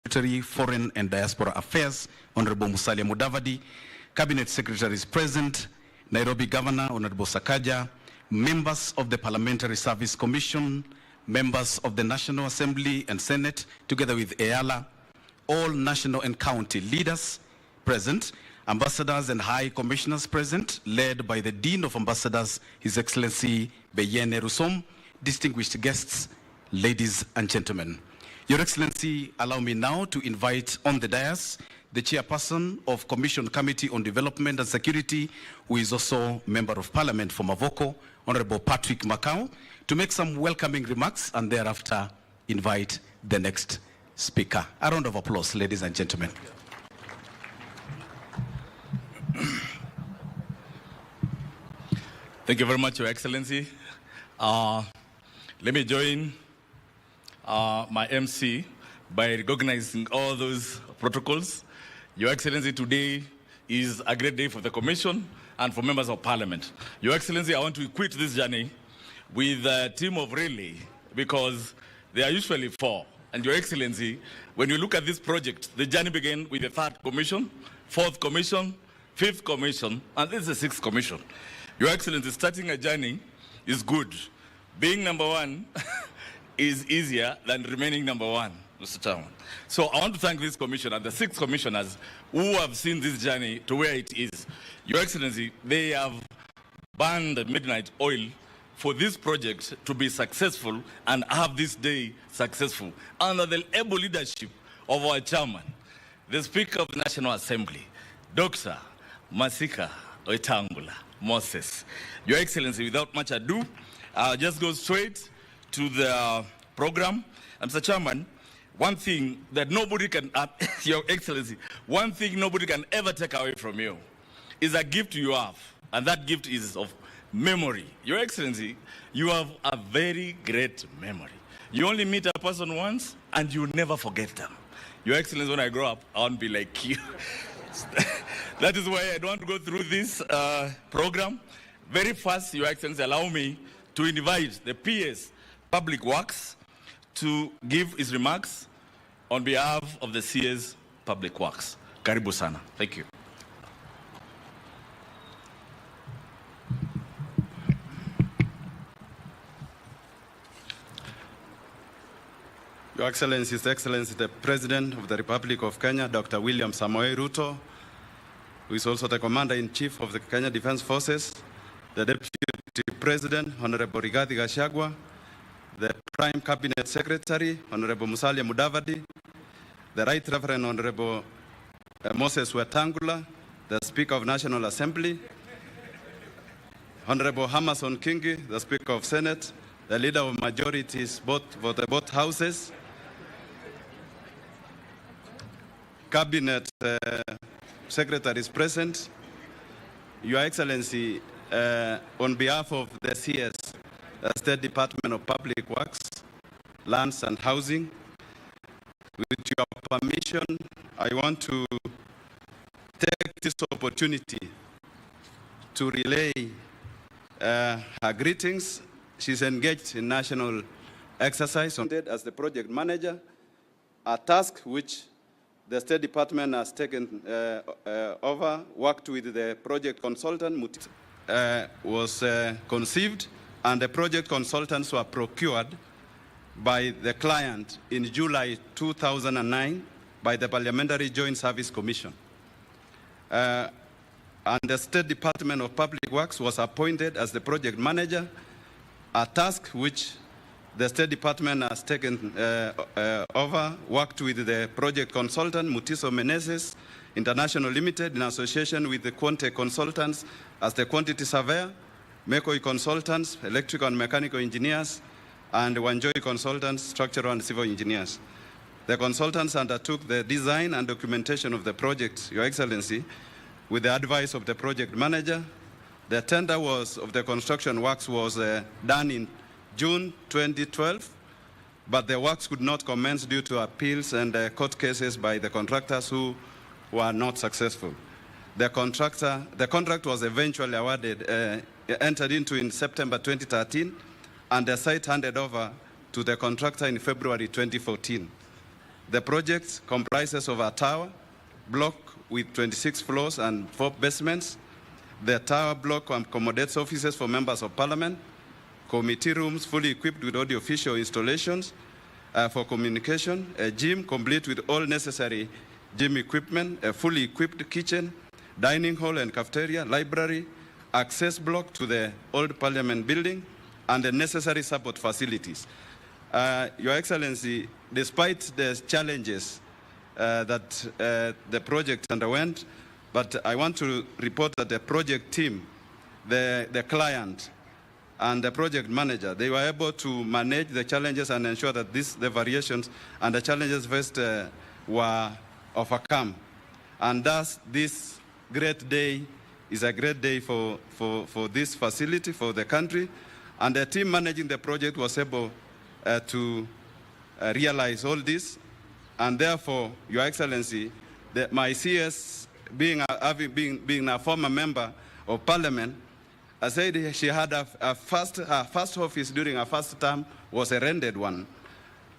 Secretary, Foreign and Diaspora Affairs, Honorable Musalia Mudavadi, Cabinet Secretaries present, Nairobi Governor, Honorable Sakaja, members of the Parliamentary Service Commission, members of the National Assembly and Senate, together with EALA, all national and county leaders present, ambassadors and high commissioners present, led by the Dean of Ambassadors, His Excellency Beyene Rusom, distinguished guests, ladies and gentlemen. Your Excellency, allow me now to invite on the dais the Chairperson of Commission Committee on Development and Security, who is also Member of Parliament for Mavoko, Honorable Patrick Makau, to make some welcoming remarks and thereafter invite the next speaker. A round of applause, ladies and gentlemen. Thank you very much, Your Excellency. Let me join my MC by recognizing all those protocols. Your Excellency, today is a great day for the Commission and for members of Parliament. Your Excellency, I want to quit this journey with a team of relay because they are usually four. And Your Excellency, when you look at this project, the journey began with the third commission, fourth commission, fifth commission, and this is the sixth commission. Your Excellency, starting a journey is good. Being number one is easier than remaining number one, Mr. Chairman. So I want to thank this commission and the six commissioners who have seen this journey to where it is. Your Excellency, they have burned the midnight oil for this project to be successful and have this day successful under the able leadership of our chairman, the Speaker of the National Assembly, Dr. Masika Oitangula Moses. Your Excellency, without much ado, I'll just go straight to the program. Mr. Chairman, one thing that nobody can, Your Excellency, one thing nobody can ever take away from you is a gift you have, and that gift is of memory. Your Excellency, you have a very great memory. You only meet a person once, and you never forget them. Your Excellency, when I grow up, I want to be like you. That is why I don't want to go through this program. Very fast, Your Excellency, allow me to invite the PS Public Works to give his remarks on behalf of the CS Public Works. Karibu sana. Thank you. Your Excellency, His Excellency, the President of the Republic of Kenya, Dr. William Samoei Ruto, who is also the Commander-in-Chief of the Kenya Defense Forces, the Deputy President, Honorable Rigathi Gachagua, the Prime Cabinet Secretary, Honorable Musalia Mudavadi, the Right Reverend Honorable Moses Wetangula, the Speaker of National Assembly, Honorable Hamason Kingi, the Speaker of Senate, the Leader of Majorities for both houses, Cabinet Secretaries present, Your Excellency, on behalf of the CS, the State Department of Public Works, Lands and Housing, with your permission, I want to take this opportunity to relay her greetings. She's engaged in national exercise as the project manager, a task which the State Department has taken over, worked with the project consultant, was conceived, and the project consultants were procured by the client in July 2009 by the Parliamentary Joint Service Commission. And the State Department of Public Works was appointed as the project manager, a task which the State Department has taken over, worked with the project consultant, Mutiso Meneses International Limited, in association with the Quante Consultants as the quantity surveyor, Mekoi Consultants, electrical and mechanical engineers, and Wanjoi Consultants, structural and civil engineers. The consultants undertook the design and documentation of the project, Your Excellency, with the advice of the project manager. The tender of the construction works was done in June 2012, but the works could not commence due to appeals and court cases by the contractors who were not successful. The contract was eventually awarded, entered into in September 2013, and the site handed over to the contractor in February 2014. The project comprises of a tower block with 26 floors and 4 basements. The tower block accommodates offices for members of parliament, committee rooms fully equipped with audio-visual installations for communication, a gym complete with all necessary gym equipment, a fully equipped kitchen, dining hall and cafeteria, library, access block to the old parliament building, and the necessary support facilities. Your Excellency, despite the challenges that the project underwent, but I want to report that the project team, the client, and the project manager, they were able to manage the challenges and ensure that the variations and the challenges faced were overcome. And thus, this great day is a great day for this facility, for the country. And the team managing the project was able to realize all this. And therefore, Your Excellency, my CS, being a former member of Parliament, I said she had her first office during her first term was a rented one.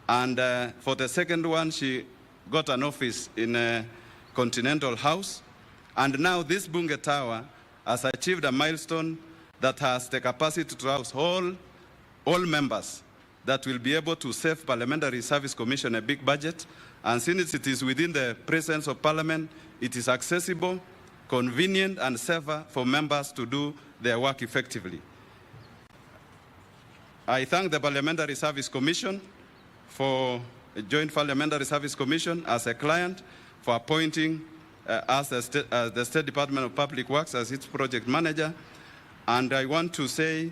And for the second one, she got an office in a Continental House. And now this Bunge Tower has achieved a milestone that has the capacity to house all members that will be able to save Parliamentary Service Commission a big budget. And since it is within the presence of Parliament, it is accessible, convenient, and safer for members to do their work effectively. I thank the Parliamentary Service Commission for a Joint Parliamentary Service Commission as a client for appointing us as the State Department of Public Works as its project manager. And I want to say,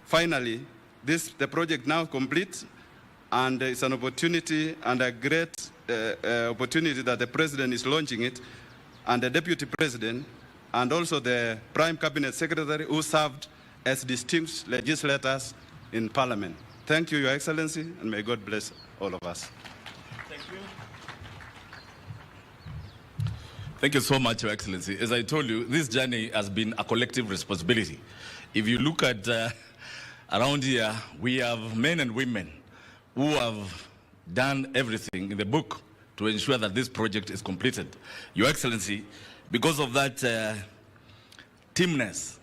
finally, the project now complete, and it's an opportunity and a great opportunity that the President is launching it, and the Deputy President, and also the Prime Cabinet Secretary who served as distinguished legislators in Parliament. Thank you, Your Excellency, and may God bless all of us. Thank you. Thank you so much, Your Excellency. As I told you, this journey has been a collective responsibility. If you look at around here, we have men and women who have done everything in the book to ensure that this project is completed. Your Excellency, because of that teamness,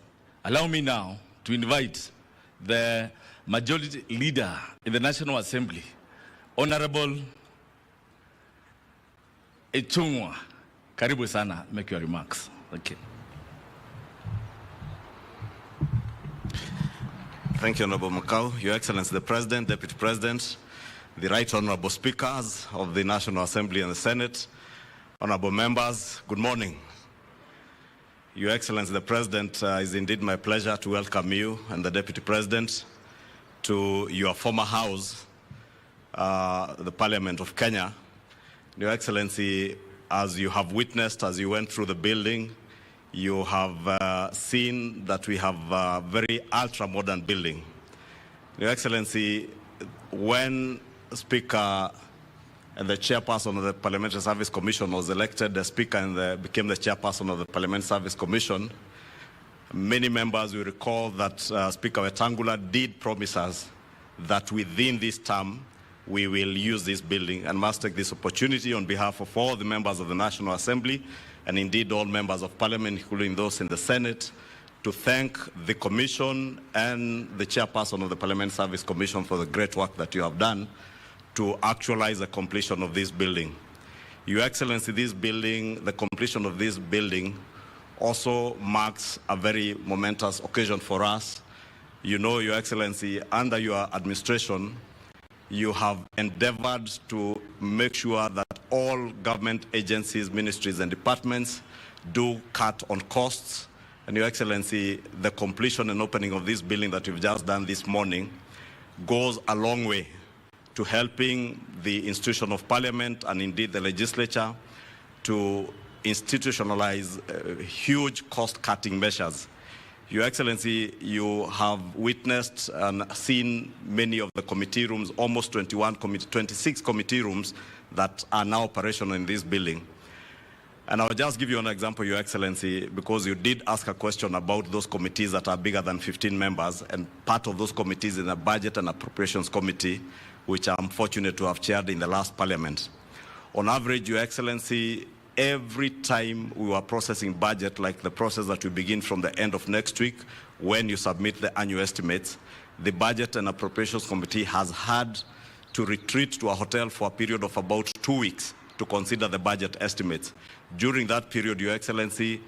allow me now to invite the majority leader in the National Assembly, Honorable Echungwa. Karibu sana, make your remarks. Okay. Thank you, Honorable Makau. Your Excellency, the President, Deputy President, the Right Honorable Speakers of the National Assembly and the Senate, Honorable Members, good morning. Your Excellency, the President, it's indeed my pleasure to welcome you and the Deputy President to your former house, the Parliament of Kenya. Your Excellency, as you have witnessed as you went through the building, you have seen that we have a very ultra-modern building. Your Excellency, when Speaker and the Chairperson of the Parliamentary Service Commission was elected, the Speaker became the Chairperson of the Parliamentary Service Commission, many members will recall that Speaker Wetangula did promise us that within this term, we will use this building, and must take this opportunity on behalf of all the members of the National Assembly and indeed all members of Parliament, including those in the Senate, to thank the Commission and the Chairperson of the Parliament Service Commission for the great work that you have done to actualize the completion of this building. Your Excellency, this building, the completion of this building also marks a very momentous occasion for us. You know, Your Excellency, under your administration, you have endeavored to make sure that all government agencies, ministries, and departments do cut on costs. And Your Excellency, the completion and opening of this building that you've just done this morning goes a long way to helping the institution of Parliament and indeed the legislature to institutionalize huge cost-cutting measures. Your Excellency, you have witnessed and seen many of the committee rooms, almost 26 committee rooms that are now operational in this building. And I'll just give you an example, Your Excellency, because you did ask a question about those committees that are bigger than 15 members, and part of those committees in the Budget and Appropriations Committee, which I'm fortunate to have chaired in the last Parliament. On average, Your Excellency, every time we were processing budget, like the process that we begin from the end of next week, when you submit the annual estimates, the Budget and Appropriations Committee has had to retreat to a hotel for a period of about 2 weeks to consider the budget estimates. During that period, Your Excellency,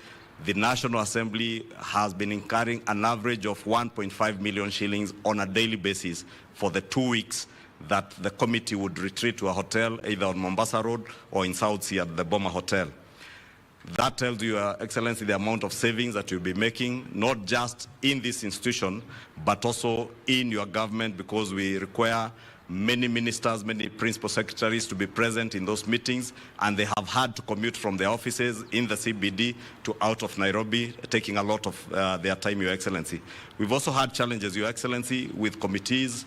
the National Assembly has been incurring an average of 1.5 million shillings on a daily basis for the 2 weeks that the committee would retreat to a hotel, either on Mombasa Road or in South Sea at the Boma Hotel. That tells you, Your Excellency, the amount of savings that you'll be making, not just in this institution, but also in your government, because we require many ministers, many principal secretaries to be present in those meetings, and they have had to commute from their offices in the CBD to out of Nairobi, taking a lot of their time, Your Excellency. We've also had challenges, Your Excellency, with committees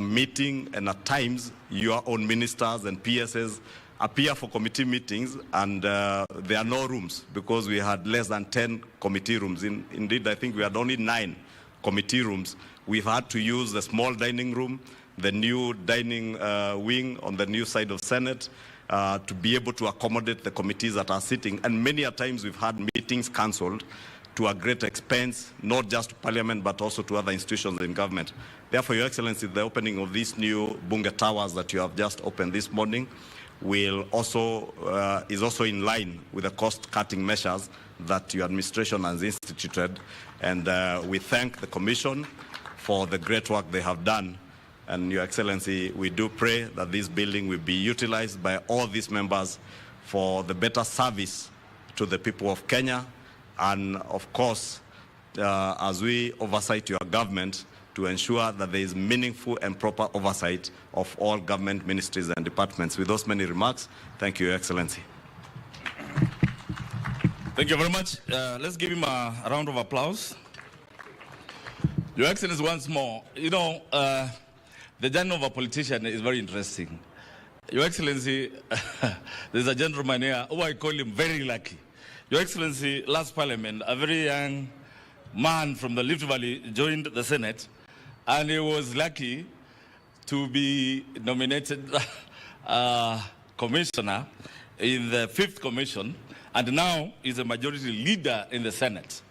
meeting, and at times your own ministers and PSs appear for committee meetings, and there are no rooms because we had less than 10 committee rooms. Indeed, I think we had only 9 committee rooms. We've had to use the small dining room, the new dining wing on the new side of Senate, to be able to accommodate the committees that are sitting. And many a times we've had meetings cancelled to a great expense, not just to Parliament, but also to other institutions in government. Therefore, Your Excellency, the opening of these new Bunge towers that you have just opened this morning is also in line with the cost-cutting measures that your administration has instituted. And we thank the Commission for the great work they have done. And Your Excellency, we do pray that this building will be utilized by all these members for the better service to the people of Kenya, and of course, as we oversight your government, to ensure that there is meaningful and proper oversight of all government ministries and departments. With those many remarks, thank you, Your Excellency. Thank you very much. Let's give him a round of applause. Your Excellency, once more, you know, the journey of a politician is very interesting. Your Excellency, there's a gentleman here who I call him very lucky. Your Excellency, last Parliament, a very young man from the Rift Valley joined the Senate, and he was lucky to be nominated commissioner in the 5th Commission, and now is a majority leader in the Senate.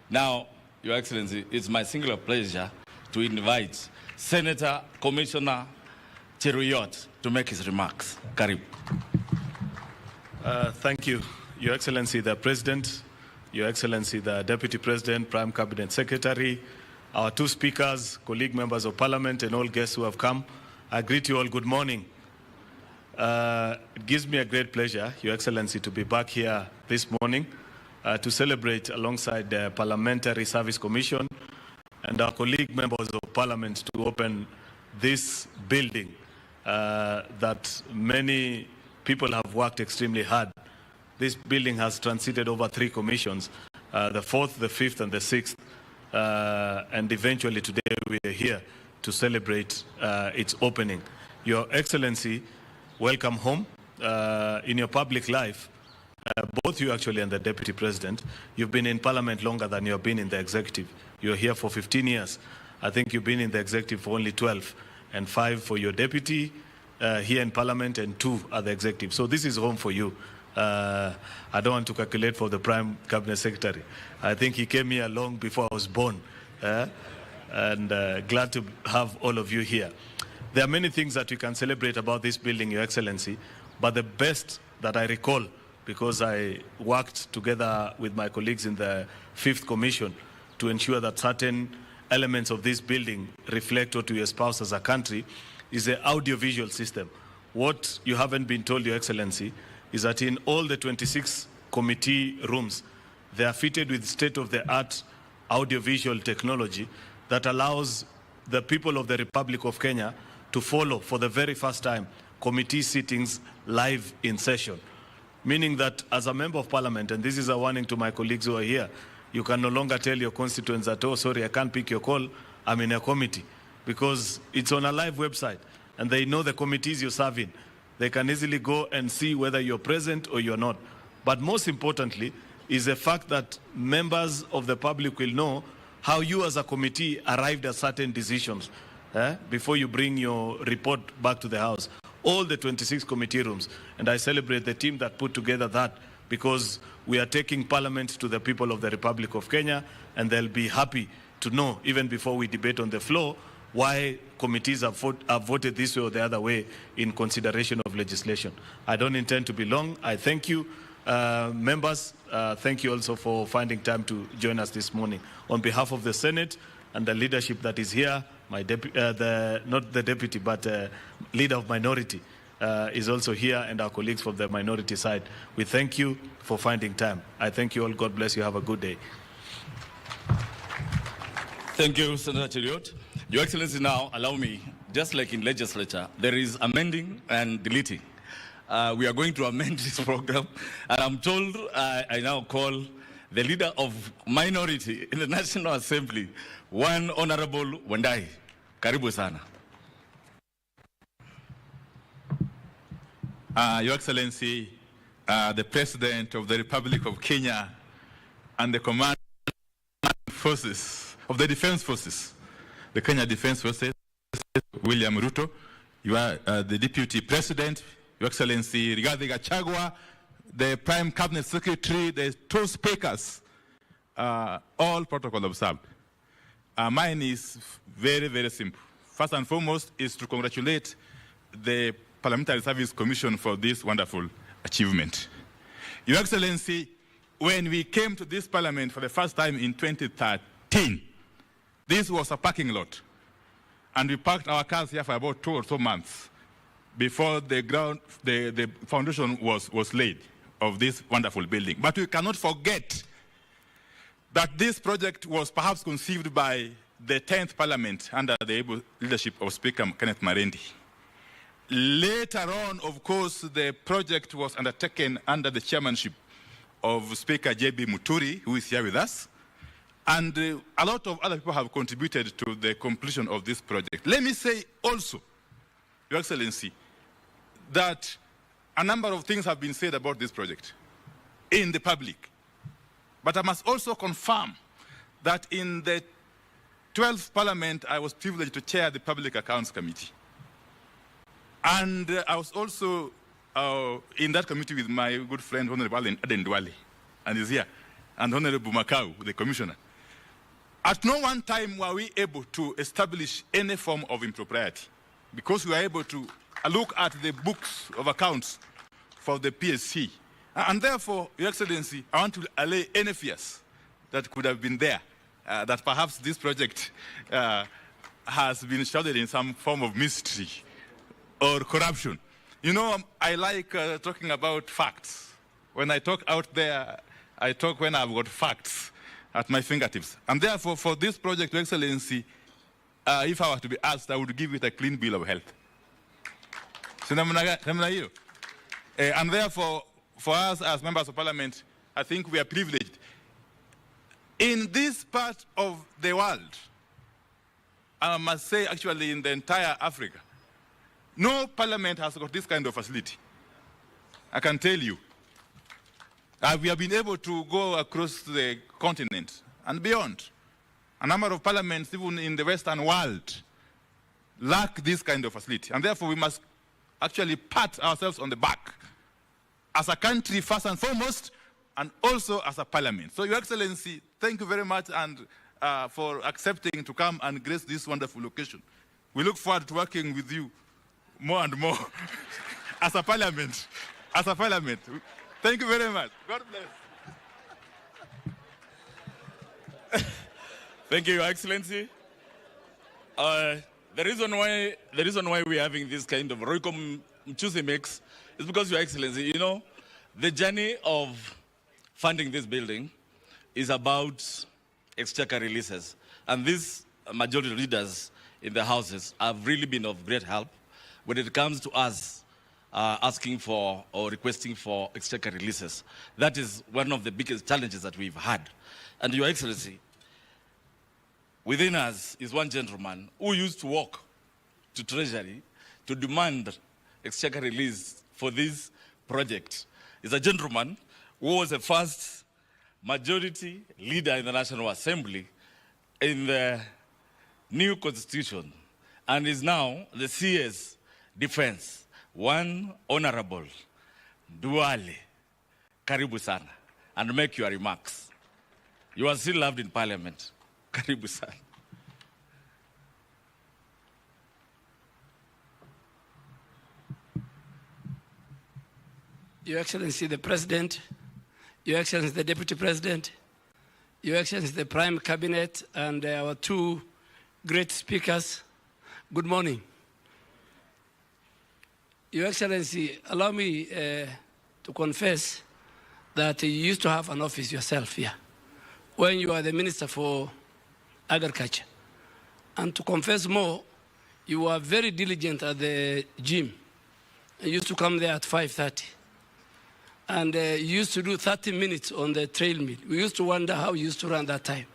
Now, Your Excellency, it's my singular pleasure to invite Senator Commissioner Cheruyot to make his remarks. Karibu. Thank you, Your Excellency the President, Your Excellency the Deputy President, Prime Cabinet Secretary, our 2 speakers, colleague members of Parliament, and all guests who have come. I greet you all good morning. It gives me a great pleasure, Your Excellency, to be back here this morning to celebrate alongside the Parliamentary Service Commission and our colleague members of Parliament to open this building that many people have worked extremely hard. This building has transited over 3 commissions, the 4th, the 5th, and the 6th. And eventually today we are here to celebrate its opening. Your Excellency, welcome home. In your public life, both you actually and the Deputy President, you've been in Parliament longer than you've been in the Executive. You're here for 15 years. I think you've been in the Executive for only 12, and 5 for your Deputy here in Parliament, and 2 at the Executive. So this is home for you. I don't want to calculate for the Prime Cabinet Secretary. I think he came here long before I was born. And glad to have all of you here. There are many things that we can celebrate about this building, Your Excellency, but the best that I recall, because I worked together with my colleagues in the 5th Commission to ensure that certain elements of this building reflect what we espouse as a country, is the audiovisual system. What you haven't been told, Your Excellency, is that in all the 26 committee rooms, they are fitted with state-of-the-art audiovisual technology that allows the people of the Republic of Kenya to follow, for the very first time, committee sittings live in session. Meaning that as a member of Parliament, and this is a warning to my colleagues who are here, you can no longer tell your constituents that, oh, sorry, I can't pick your call, I'm in a committee. Because it's on a live website, and they know the committees you're serving. They can easily go and see whether you're present or you're not. But most importantly is the fact that members of the public will know how you as a committee arrived at certain decisions before you bring your report back to the House. all the 26 committee rooms. And I celebrate the team that put together that, because we are taking Parliament to the people of the Republic of Kenya, and they'll be happy to know, even before we debate on the floor, why committees have voted this way or the other way in consideration of legislation. I don't intend to be long. I thank you, members. Thank you also for finding time to join us this morning. On behalf of the Senate and the leadership that is here, my not the deputy, but leader of minority is also here, and our colleagues from the minority side. We thank you for finding time. I thank you all. God bless you. Have a good day. Thank you, Senator Cheriot. Your Excellency, now allow me, just like in legislature, there is amending and deleting. We are going to amend this program, and I'm told I now call the leader of minority in the National Assembly, one Honorable Wandai. Karibu sana. Your Excellency, the President of the Republic of Kenya and the Command Forces of the Defense Forces, the Kenya Defense Forces, William Ruto, you are the Deputy President, Your Excellency Rigathi Gachagua, the Prime Cabinet Secretary, the two speakers, all protocol observed. Mine is very, very simple. First and foremost is to congratulate the Parliamentary Service Commission for this wonderful achievement. Your Excellency, when we came to this Parliament for the first time in 2013, this was a parking lot. And we parked our cars here for about 2 or so months before the foundation was laid of this wonderful building. But we cannot forget that this project was perhaps conceived by the 10th Parliament under the able leadership of Speaker Kenneth Marendi. Later on, of course, the project was undertaken under the chairmanship of Speaker J.B. Muturi, who is here with us, and a lot of other people have contributed to the completion of this project. Let me say also, Your Excellency, that a number of things have been said about this project in the public. But I must also confirm that in the 12th Parliament, I was privileged to chair the Public Accounts Committee. And I was also in that committee with my good friend, Honorable Aden Duale, and he's here, and Honorable Makau, the Commissioner. At no one time were we able to establish any form of impropriety, because we were able to look at the books of accounts for the PSC. And therefore, Your Excellency, I want to allay any fears that could have been there, that perhaps this project has been shrouded in some form of mystery or corruption. You know, I like talking about facts. When I talk out there, I talk when I've got facts at my fingertips. And therefore, for this project, Your Excellency, if I were to be asked, I would give it a clean bill of health. And therefore, for us as members of Parliament, I think we are privileged. In this part of the world, I must say actually in the entire Africa, no parliament has got this kind of facility. I can tell you. We have been able to go across the continent and beyond. A number of parliaments, even in the Western world, lack this kind of facility. And therefore, we must actually pat ourselves on the back as a country, first and foremost, and also as a parliament. So, Your Excellency, thank you very much and for accepting to come and grace this wonderful occasion. We look forward to working with you more and more as a parliament. As a parliament. Thank you very much. God bless. Thank you, Your Excellency. The reason why we're having this kind of Royco Mchuzi mix is because, Your Excellency, you know, the journey of funding this building is about exchequer releases. And these majority leaders in the houses have really been of great help when it comes to us asking for or requesting for exchequer releases. That is one of the biggest challenges that we've had. And Your Excellency, within us is one gentleman who used to walk to Treasury to demand exchequer release for this project. He's a gentleman who was the first majority leader in the National Assembly in the new constitution and is now the CS Defense One Honorable Duale, karibu sana, and make your remarks. You are still loved in Parliament. Karibu sana. Your Excellency the President, Your Excellency the Deputy President, Your Excellency the Prime Cabinet, and our two great speakers, good morning. Your Excellency, allow me to confess that you used to have an office yourself here when you were the Minister for Agriculture. And to confess more, you were very diligent at the gym. You used to come there at 5:30. And you used to do 30 minutes on the treadmill. We used to wonder how you used to run that time.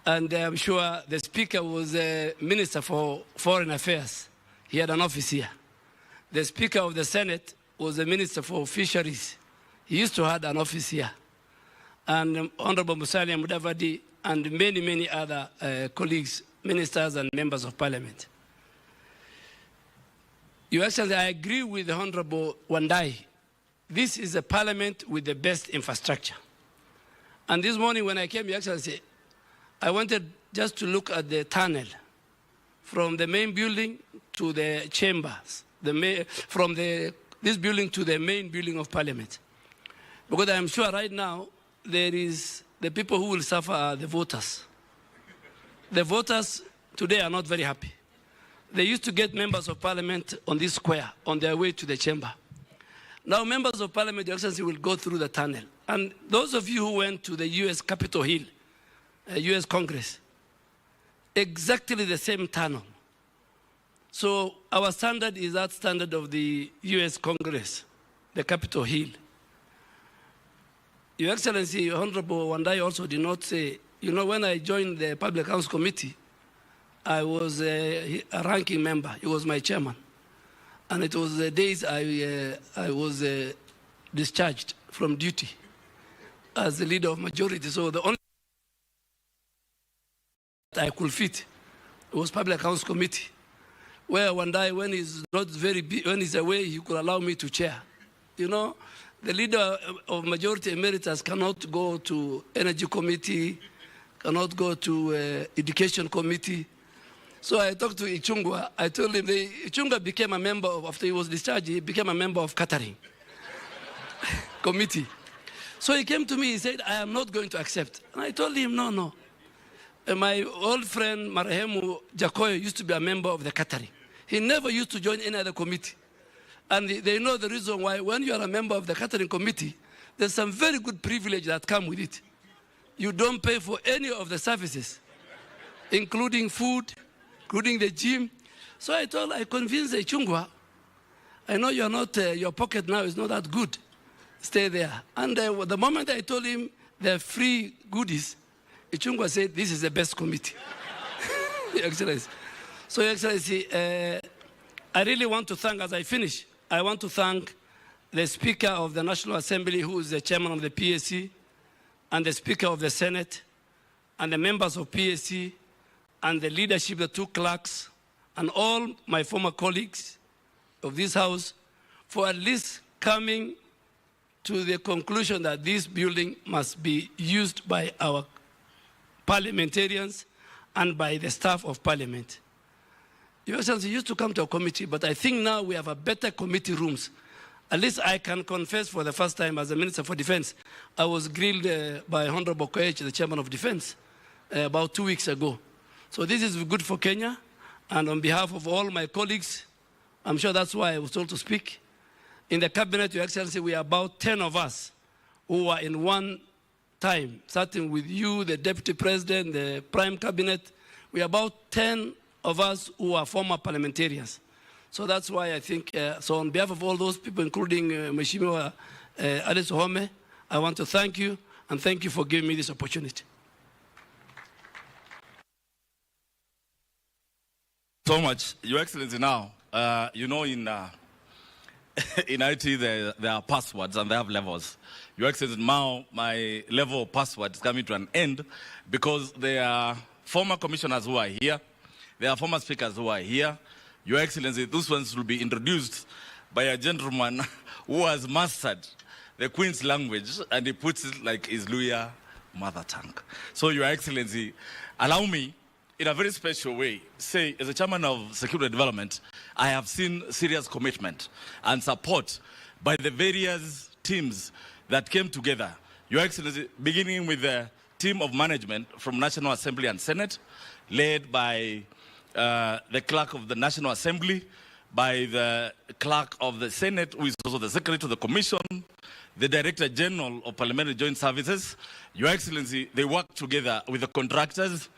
And I'm sure the Speaker was a Minister for Foreign Affairs. He had an office here. The Speaker of the Senate was a Minister for Fisheries. He used to have an office here. And Honorable Musalia Mudavadi and many, many other colleagues, ministers and members of Parliament. Your Excellency, I agree with the Honorable Wandai. This is a parliament with the best infrastructure. And this morning when I came, Your Excellency, I wanted just to look at the tunnel from the main building to the chambers, from this building to the main building of Parliament. Because I am sure right now there is the people who will suffer are the voters. The voters today are not very happy. They used to get members of Parliament on this square on their way to the chamber. Now members of Parliament, Your Excellency, will go through the tunnel. And those of you who went to the US Capitol Hill, US Congress, exactly the same tunnel. So our standard is that standard of the US Congress, the Capitol Hill. Your Excellency, Honorable Wandai also did not say, you know, when I joined the Public Accounts Committee, I was a ranking member. He was my chairman. And it was the days I was discharged from duty as the leader of majority. So the only I could fit was Public Accounts Committee, where one day when he's not when he's away, he could allow me to chair. You know, the leader of majority emeritus cannot go to Energy Committee, cannot go to Education Committee. So I talked to Ichungwa. I told him, Ichungwa became a member of, after he was discharged, he became a member of Catering Committee. So he came to me, he said, I am not going to accept. And I told him, no. My old friend, Marehemu Jakoyo, used to be a member of the Catering. He never used to join any other committee. And they know the reason why. When you are a member of the Catering Committee, there's some very good privilege that come with it. You don't pay for any of the services, including food, including the gym. So I convinced Ichungwa, I know you're not, your pocket now is not that good. Stay there. And the moment I told him the free goodies, Ichungwa said, this is the best committee. Your Excellency. So, Your Excellency, I really want to thank, as I finish, I want to thank the Speaker of the National Assembly, who is the chairman of the PSC, and the Speaker of the Senate, and the members of PSC, and the leadership, the two clerks, and all my former colleagues of this House for at least coming to the conclusion that this building must be used by our parliamentarians and by the staff of Parliament. Your Excellency used to come to a committee, but I think now we have a better committee rooms. At least I can confess for the first time as a Minister for Defense, I was grilled by Honorable Koech, the Chairman of Defense, about 2 weeks ago. So this is good for Kenya, and on behalf of all my colleagues, I'm sure that's why I was told to speak. In the Cabinet, Your Excellency, we are about 10 of us who are in one time, starting with you, the Deputy President, the Prime Cabinet. We are about 10 of us who are former parliamentarians. So that's why I think, so on behalf of all those people, including Mheshimiwa Alice Ohome, I want to thank you, and thank you for giving me this opportunity. So much, Your Excellency. Now, you know, in IT there are passwords and they have levels. Your Excellency, now my level of password is coming to an end because there are former commissioners who are here, there are former speakers who are here, Your Excellency, those ones will be introduced by a gentleman who has mastered the Queen's language, and he puts it like his Luya mother tongue. So, Your Excellency, allow me, in a very special way, say, as a chairman of Security Development, I have seen serious commitment and support by the various teams that came together. Your Excellency, beginning with the team of management from National Assembly and Senate, led by the clerk of the National Assembly, by the clerk of the Senate, who is also the secretary to the Commission, the Director General of Parliamentary Joint Services. Your Excellency, they worked together with the contractors,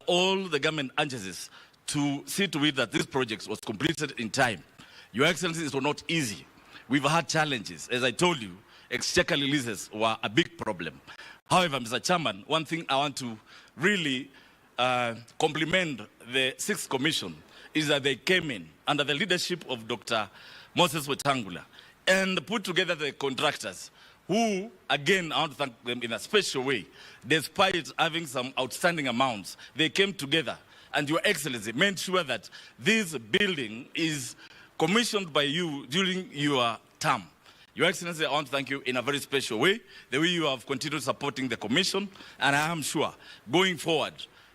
all the government agencies, to see to it that this project was completed in time. Your Excellency, it was not easy. We've had challenges. As I told you, exchequer releases were a big problem. However, Mr. Chairman, one thing I want to really compliment the 6th Commission is that they came in under the leadership of Dr. Moses Wetangula and put together the contractors who, again, I want to thank them in a special way. Despite having some outstanding amounts, they came together, and Your Excellency made sure that this building is commissioned by you during your term. Your Excellency, I want to thank you in a very special way, the way you have continued supporting the Commission, and I am sure, going forward,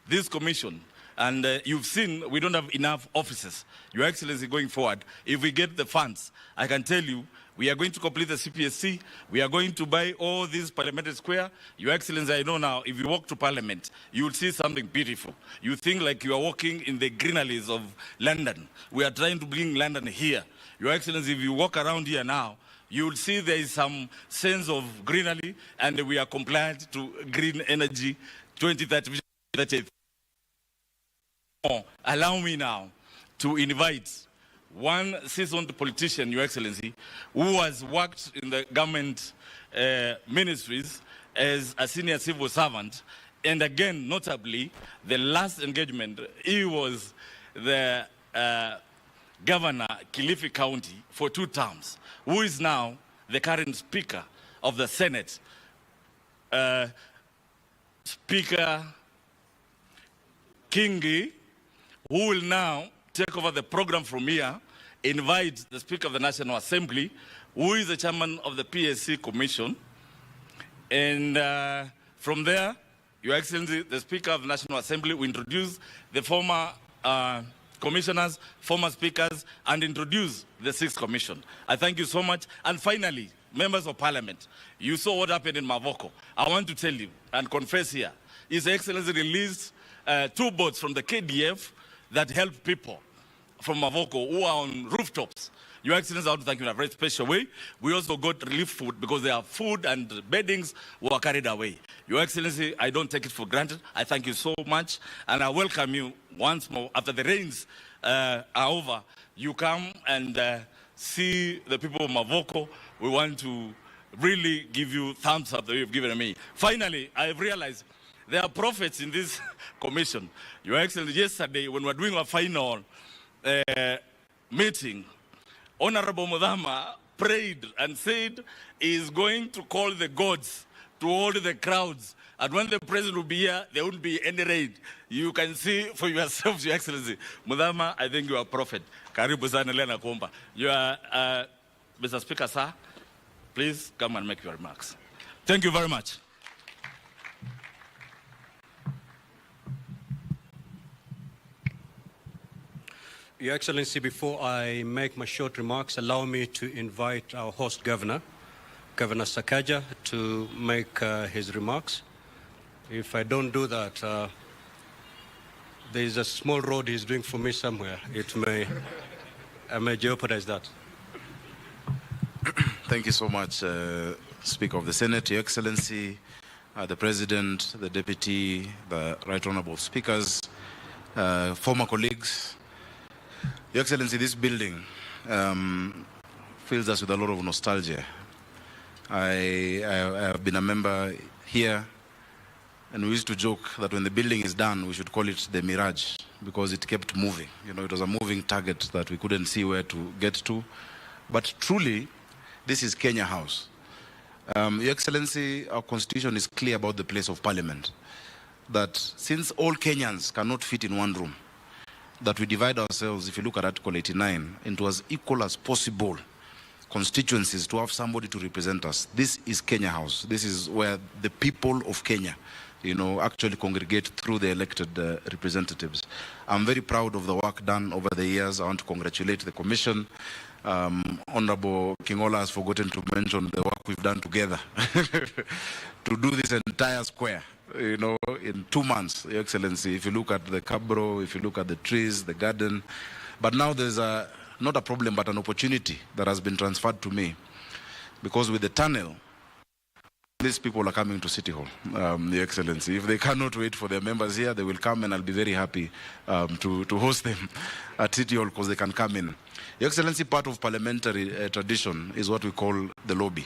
this Commission, and you've seen we don't have enough offices. Your Excellency, going forward, if we get the funds, I can tell you, we are going to complete the CPSC. We are going to buy all these parliamentary square. Your Excellency, I know now, if you walk to Parliament, you will see something beautiful. You think like you are walking in the greeneries of London. We are trying to bring London here. Your Excellency, if you walk around here now, you will see there is some sense of greenery, and we are compliant to Green Energy 2030. Allow me now to invite one seasoned politician, Your Excellency, who has worked in the government ministries as a senior civil servant, and again, notably, the last engagement, he was the governor, Kilifi County, for 2 terms, who is now the current Speaker of the Senate. Speaker Kingi, who will now take over the program from here, invite the Speaker of the National Assembly, who is the chairman of the PSC Commission. And from there, Your Excellency, the Speaker of the National Assembly will introduce the former commissioners, former speakers, and introduce the 6th Commission. I thank you so much. And finally, members of Parliament, you saw what happened in Mavoko. I want to tell you and confess here, His Excellency released 2 boats from the KDF that help people from Mavoko who are on rooftops. Your Excellency, I want to thank you in a very special way. We also got relief food because their food and beddings were carried away. Your Excellency, I don't take it for granted. I thank you so much, and I welcome you once more. After the rains are over, you come and see the people of Mavoko. We want to really give you thumbs up the way you've given me. Finally, I have realized there are prophets in this commission. Your Excellency, yesterday when we were doing our final meeting, Honorable Mudhama prayed and said he is going to call the gods to hold the crowds. And when the president will be here, there won't be any rain. You can see for yourselves, Your Excellency. Mudhama, I think you are a prophet. Karibu sana Lena Komba. You are, Mr. Speaker, sir, please come and make your remarks. Thank you very much. Your Excellency, before I make my short remarks, allow me to invite our host governor, Governor Sakaja, to make his remarks. If I don't do that, there is a small road he's doing for me somewhere. I may jeopardize that. Thank you so much, Speaker of the Senate, Your Excellency, the President, the Deputy, the Right Honorable Speakers, former colleagues. Your Excellency, this building fills us with a lot of nostalgia. I have been a member here, and we used to joke that when the building is done, we should call it the Mirage, because it kept moving. You know, it was a moving target that we couldn't see where to get to. But truly, this is Kenya House. Your Excellency, our constitution is clear about the place of parliament, that since all Kenyans cannot fit in one room, that we divide ourselves, if you look at Article 89, into as equal as possible constituencies to have somebody to represent us. This is Kenya House. This is where the people of Kenya, actually congregate through the elected representatives. I'm very proud of the work done over the years. I want to congratulate the Commission. Honorable Kingola has forgotten to mention the work we've done together to do this entire square, in 2 months, Your Excellency. If you look at the cabro, if you look at the trees, the garden. But now there's not a problem, but an opportunity that has been transferred to me. Because with the tunnel, these people are coming to City Hall, Your Excellency. If they cannot wait for their members here, they will come, and I'll be very happy to host them at City Hall because they can come in. Your Excellency, part of parliamentary tradition is what we call the lobby.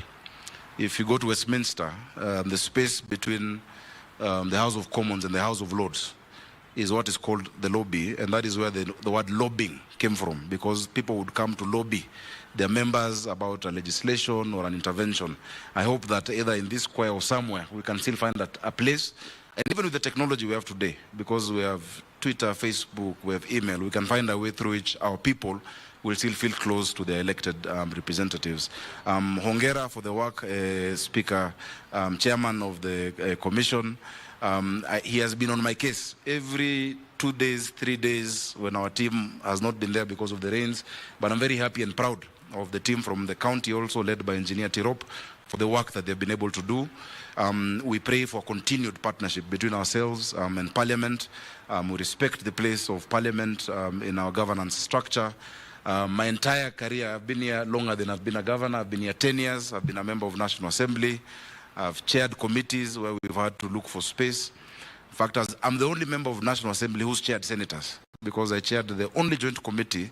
If you go to Westminster, the space between the House of Commons and the House of Lords is what is called the lobby, and that is where the word lobbying came from, because people would come to lobby their members about a legislation or an intervention. I hope that either in this square or somewhere we can still find that a place, and even with the technology we have today, because we have Twitter, Facebook, we have email, we can find a way through which our people will still feel close to their elected representatives. Hongera for the work, Speaker, Chairman of the Commission. He has been on my case every 2 days, 3 days when our team has not been there because of the rains. But I'm very happy and proud of the team from the county, also led by Engineer Tirop, for the work that they've been able to do. We pray for continued partnership between ourselves and Parliament. We respect the place of Parliament in our governance structure. My entire career, I've been here longer than I've been a governor. I've been here 10 years. I've been a member of National Assembly. I've chaired committees where we've had to look for space. In fact, I'm the only member of National Assembly who's chaired senators, because I chaired the only joint committee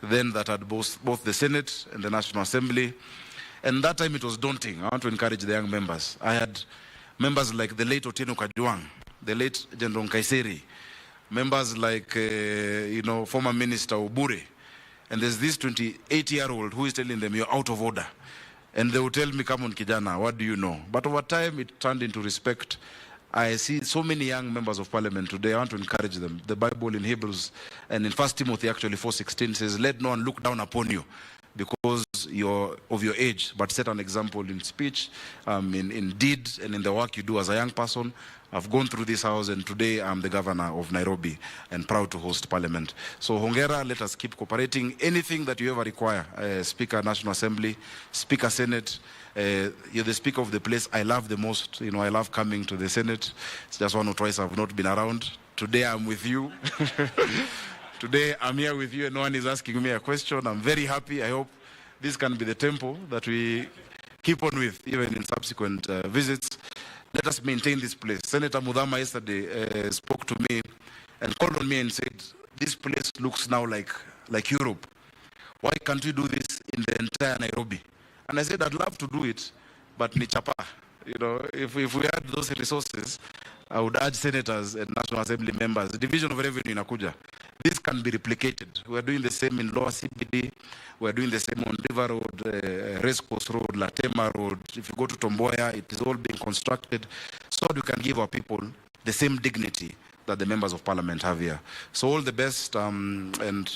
then that had both the Senate and the National Assembly. And that time it was daunting. I want to encourage the young members. I had members like the late Otieno Kajwang, the late General Kaiseri, members like, former Minister Obure. And there's this 28-year-old who is telling them, you're out of order. And they will tell me, come on, Kijana, what do you know? But over time, it turned into respect. I see so many young members of Parliament today. I want to encourage them. The Bible in Hebrews and in 1 Timothy, actually, 4:16 says, let no one look down upon you because you're of your age, but set an example in speech, in deed, and in the work you do as a young person. I've gone through this house, and today I'm the governor of Nairobi and proud to host Parliament. So Hongera, let us keep cooperating. Anything that you ever require, Speaker National Assembly, Speaker Senate, you're the Speaker of the place I love the most. I love coming to the Senate. It's just 1 or twice I've not been around. Today I'm with you. Today I'm here with you and no one is asking me a question. I'm very happy. I hope this can be the tempo that we keep on with even in subsequent visits. Let us maintain this place. Senator Mudhama yesterday spoke to me and called on me and said, this place looks now like Europe. Why can't we do this in the entire Nairobi? And I said, I'd love to do it, but ni chapa. If we had those resources, I would urge senators and National Assembly members, the division of revenue in Akuja, this can be replicated. We're doing the same in Lower CBD. We're doing the same on River Road, Racecourse Road, Latema Road. If you go to Tomboya, it is all being constructed so that we can give our people the same dignity that the members of Parliament have here. So all the best, and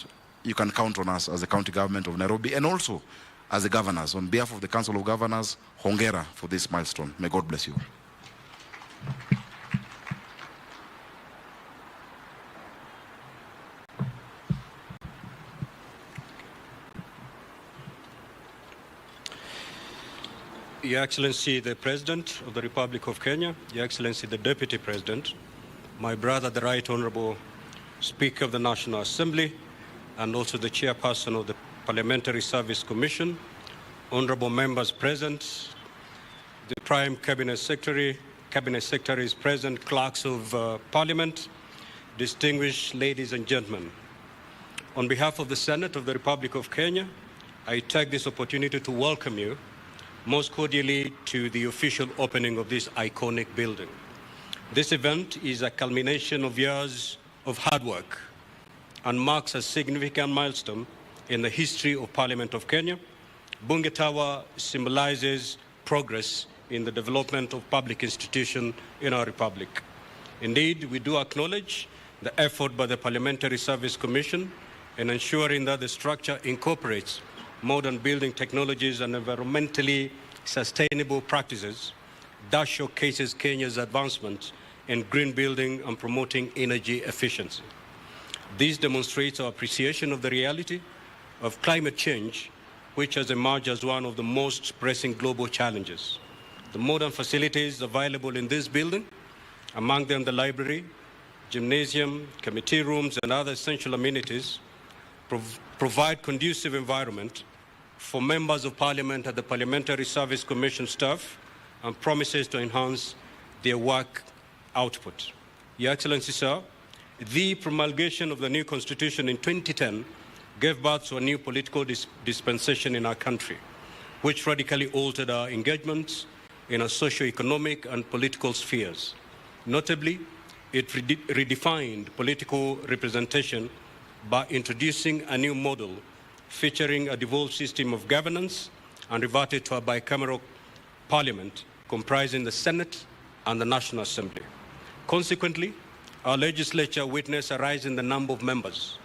you can count on us as the county government of Nairobi and also as the governors. On behalf of the Council of Governors, Hongera for this milestone. May God bless you. Your Excellency, the President of the Republic of Kenya, Your Excellency, the Deputy President, my brother, the Right Honorable Speaker of the National Assembly, and also the Chairperson of the Parliamentary Service Commission, honorable members present, the Prime Cabinet Secretaries present, clerks of Parliament, distinguished ladies and gentlemen. On behalf of the Senate of the Republic of Kenya, I take this opportunity to welcome you most cordially to the official opening of this iconic building. This event is a culmination of years of hard work and marks a significant milestone in the history of Parliament of Kenya. Bunge Tower symbolizes progress in the development of public institutions in our republic. Indeed, we do acknowledge the effort by the Parliamentary Service Commission in ensuring that the structure incorporates modern building technologies and environmentally sustainable practices that showcases Kenya's advancement in green building and promoting energy efficiency. This demonstrates our appreciation of the reality of climate change, which has emerged as one of the most pressing global challenges. The modern facilities available in this building, among them the library, gymnasium, committee rooms, and other essential amenities, provide conducive environment for members of Parliament and the Parliamentary Service Commission staff and promises to enhance their work output. Your Excellency, sir, the promulgation of the new constitution in 2010 gave birth to a new political dispensation in our country, which radically altered our engagements in our socio-economic and political spheres. Notably, it redefined political representation by introducing a new model featuring a devolved system of governance and reverted to a bicameral parliament comprising the Senate and the National Assembly. Consequently, our legislature witnessed a rise in the number of members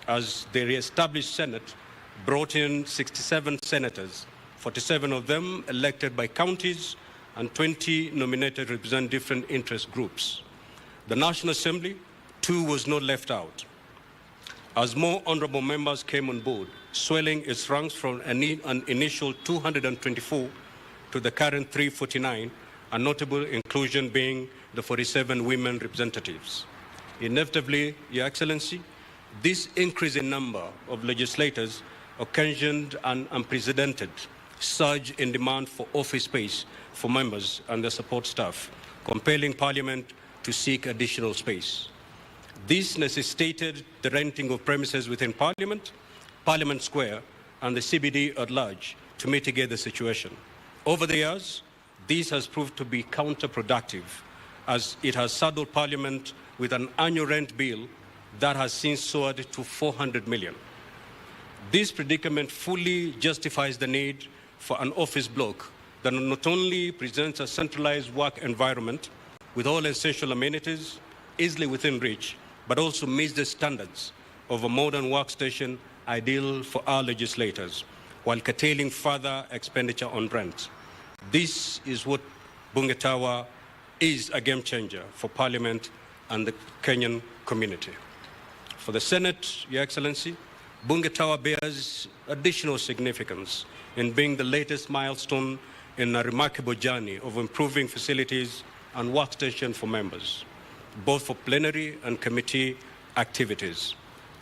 as the re-established Senate brought in 67 senators, 47 of them elected by counties and 20 nominated to represent different interest groups. The National Assembly, too, was not left out, as more honorable members came on board, swelling its ranks from an initial 224 to the current 349, a notable inclusion being the 47 women representatives. Inevitably, Your Excellency, this increase in number of legislators occasioned an unprecedented surge in demand for office space for members and their support staff, compelling Parliament to seek additional space. This necessitated the renting of premises within Parliament, Parliament Square, and the CBD at large to mitigate the situation. Over the years, this has proved to be counterproductive, as it has saddled Parliament with an annual rent bill that has since soared to 400 million. This predicament fully justifies the need for an office block that not only presents a centralized work environment with all essential amenities easily within reach, but also meets the standards of a modern workstation ideal for our legislators, while curtailing further expenditure on rent. This is what Bunge Tower is, a game changer for Parliament and the Kenyan community. For the Senate, Your Excellency, Bunge Tower bears additional significance in being the latest milestone in a remarkable journey of improving facilities and workstation for members, both for plenary and committee activities.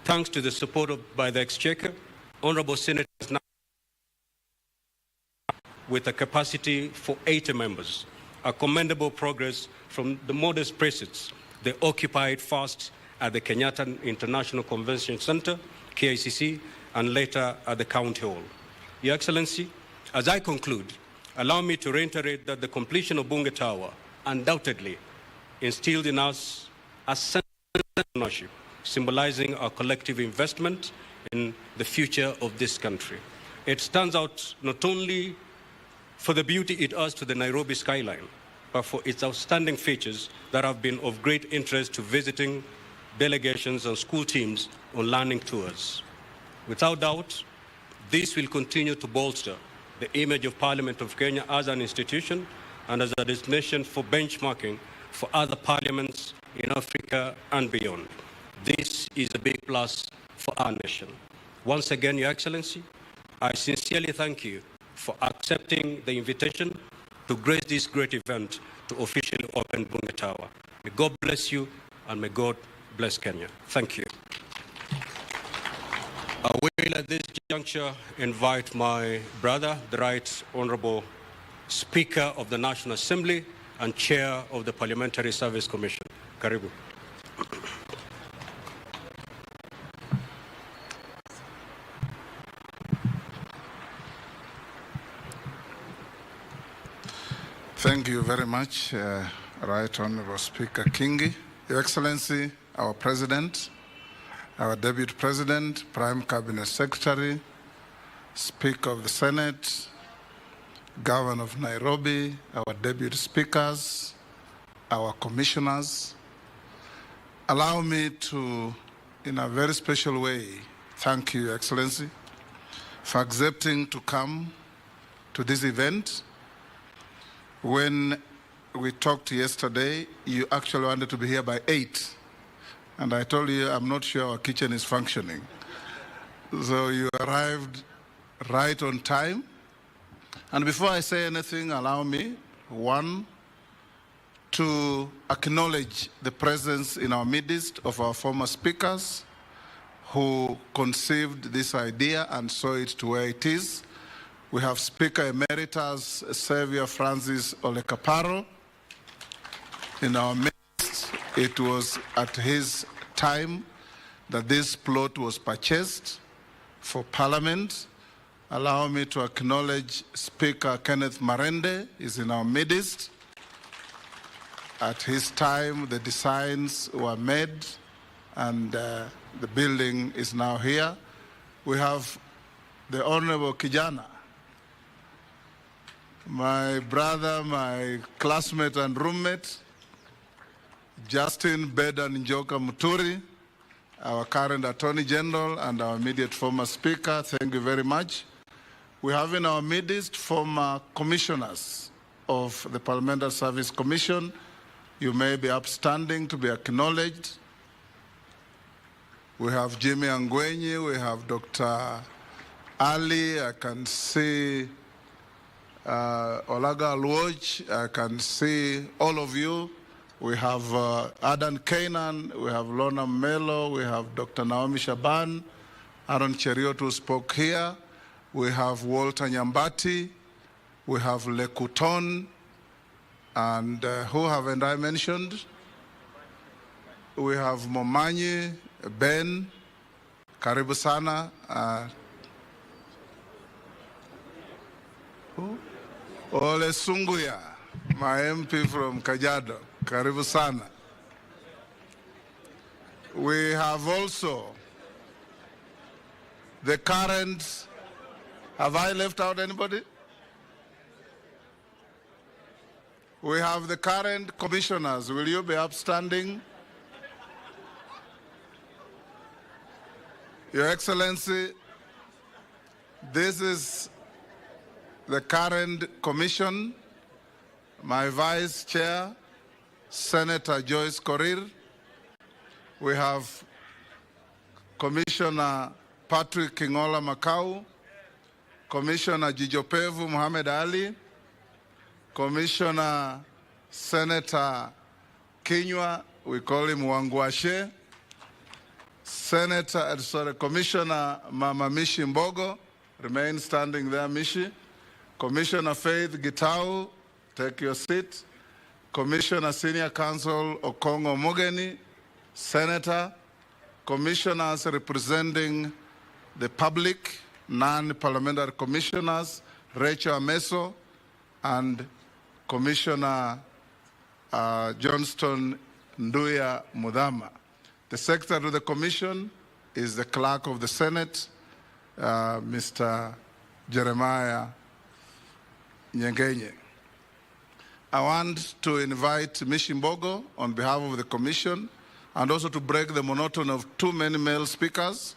Thanks to the support by the Exchequer, Honorable Senators now with a capacity for 80 members, a commendable progress from the modest precincts they occupied first at the Kenyatta International Convention Center, KICC, and later at the County Hall. Your Excellency, as I conclude, allow me to reiterate that the completion of Bunge Tower undoubtedly instilled in us a sense of ownership, symbolizing our collective investment in the future of this country. It stands out not only for the beauty it adds to the Nairobi skyline, but for its outstanding features that have been of great interest to visiting delegations and school teams on learning tours. Without doubt, this will continue to bolster the image of Parliament of Kenya as an institution and as a destination for benchmarking for other parliaments in Africa and beyond. This is a big plus for our nation. Once again, Your Excellency, I sincerely thank you for accepting the invitation to grace this great event to officially open Bunge Tower. May God bless you and may God bless Kenya. Thank you. I will at this juncture invite my brother, the Right Honorable Speaker of the National Assembly and Chair of the Parliamentary Service Commission. Karibu. Thank you very much, Right Honorable Speaker Kingi. Your Excellency, our President, our Deputy President, Prime Cabinet Secretary, Speaker of the Senate, Governor of Nairobi, our Deputy Speakers, our Commissioners, Allow me to, in a very special way, thank you, Your Excellency, for accepting to come to this event. When we talked yesterday, you actually wanted to be here by 8. And I told you, I'm not sure our kitchen is functioning. So you arrived right on time. And before I say anything, allow me, one, to acknowledge the presence in our midst of our former speakers who conceived this idea and saw it to where it is. We have Speaker Emeritus Xavier Francis Olekaparo in our midst. It was at his time that this plot was purchased for Parliament. Allow me to acknowledge Speaker Kenneth Marende is in our midst. At his time, the designs were made and the building is now here. We have the Honorable Kijana, my brother, my classmate and roommate, Justin Bedan Njoka Muturi, our current Attorney General and our immediate former Speaker. Thank you very much. We have in our midst former commissioners of the Parliamentary Service Commission. You may be upstanding to be acknowledged. We have Jimmy Angwenyi, we have Dr. Ali, I can see Olaga Alwoj, I can see all of you. We have Adan Kainan, we have Lona Melo, we have Dr. Naomi Shaban, Aaron Cheriot who spoke here, we have Walter Nyambati, we have Lekuton, and who haven't I mentioned? We have Momanyi, Ben, Karibu Sana, Ole Sunguya, my MP from Kajiado, Karibu Sana. We have also the current, have I left out anybody? We have the current commissioners. Will you be upstanding? Your Excellency, this is the current commission. My Vice Chair, Senator Joyce Korir. We have Commissioner Patrick Kingola Makau, Commissioner Jijopevu Muhammad Ali, Commissioner Senator Kinywa, we call him Wangwashe, Commissioner Mama Mishi Mbogo, remain standing there, Mishi. Commissioner Faith Gitau, take your seat. Commissioner Senior Counsel Okongo Mogeni, Senator. Commissioners representing the public, non-parliamentary commissioners, Rachel Ameso, and Commissioner Johnston Nduya Mudama. The Secretary of the Commission is the Clerk of the Senate, Mr. Jeremiah Nyengenye. I want to invite Mishimbogo on behalf of the Commission and also to break the monotony of too many male speakers.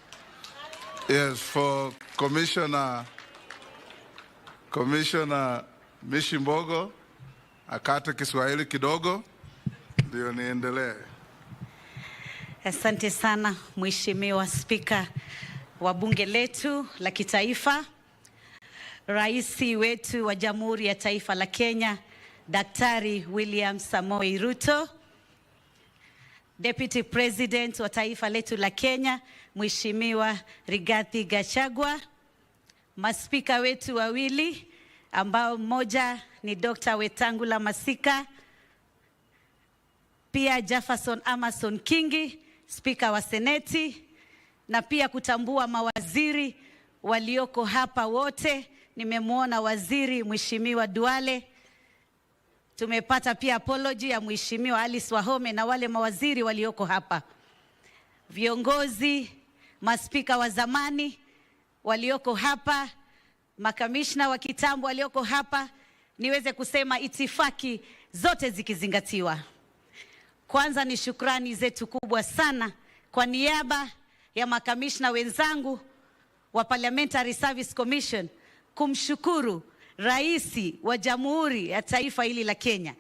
Yes, for Commissioner Mishimbogo, akate Kiswahili kidogo, ndio niendelee. Asante sana Mheshimiwa Spika wa Bunge letu la Kitaifa, Rais wetu wa Jamhuri ya Taifa la Kenya, Daktari William Samoei Ruto, Deputy President wa taifa letu la Kenya, Mheshimiwa Rigathi Gachagua, maspika wetu wawili ambao mmoja ni Dr. Wetangula Masika, pia Jefferson Amason Kingi, Spika wa Seneti, na pia kutambua mawaziri walioko hapa wote. Nimemwona waziri Mheshimiwa Duale. Tumepata pia apology ya Mheshimiwa Alice Wahome na wale mawaziri walioko hapa. Viongozi, maspika wa zamani walioko hapa, makamishna wa kitambo walioko hapa, niweze kusema itifaki zote zikizingatiwa. Kwanza ni shukrani zetu kubwa sana kwa niaba ya makamishna wenzangu wa Parliamentary Service Commission kumshukuru Rais wa Jamhuri ya Taifa hili la Kenya,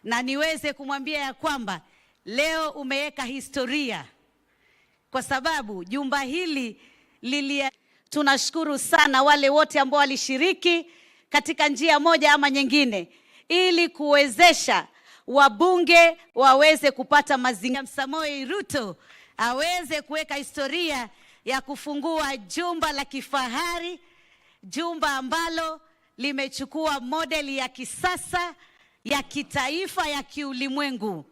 na niweze kumwambia ya kwamba leo umeweka historia kwa sababu jumba hili tunashukuru sana wale wote ambao walishiriki katika njia moja ama nyingine ili kuwezesha wabunge waweze kupata mazingira. Samoei Ruto aweze kuweka historia ya kufungua jumba la kifahari, jumba ambalo limechukua modeli ya kisasa, ya kitaifa, ya kiulimwengu.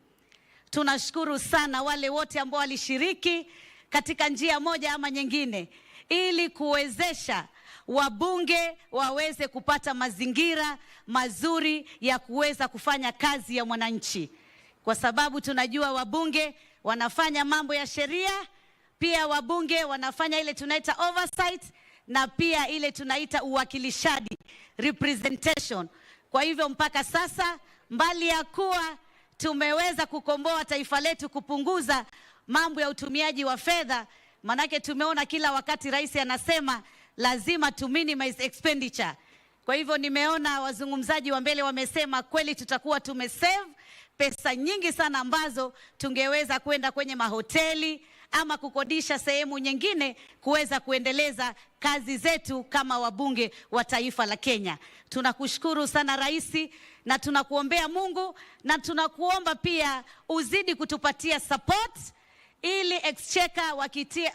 Tunashukuru sana wale wote ambao walishiriki katika njia moja ama nyingine ili kuwezesha wabunge waweze kupata mazingira mazuri ya kuweza kufanya kazi ya mwananchi, kwa sababu tunajua wabunge wanafanya mambo ya sheria, pia wabunge wanafanya ile tunaita oversight, na pia ile tunaita uwakilishaji, representation. Kwa hivyo mpaka sasa, mbali ya kuwa tumeweza kukomboa taifa letu, kupunguza mambo ya utumiaji wa fedha, manake tumeona kila wakati rais anasema lazima to minimize expenditure. Kwa hivyo nimeona wazungumzaji wa mbele wamesema kweli tutakuwa tumesave pesa nyingi sana ambazo tungeweza kwenda kwenye mahoteli ama kukodisha sehemu nyingine kuweza kuendeleza kazi zetu kama wabunge wa taifa la Kenya. Tunakushukuru sana rais, na tunakuombea Mungu, na tunakuomba pia uzidi kutupatia support ili exchequer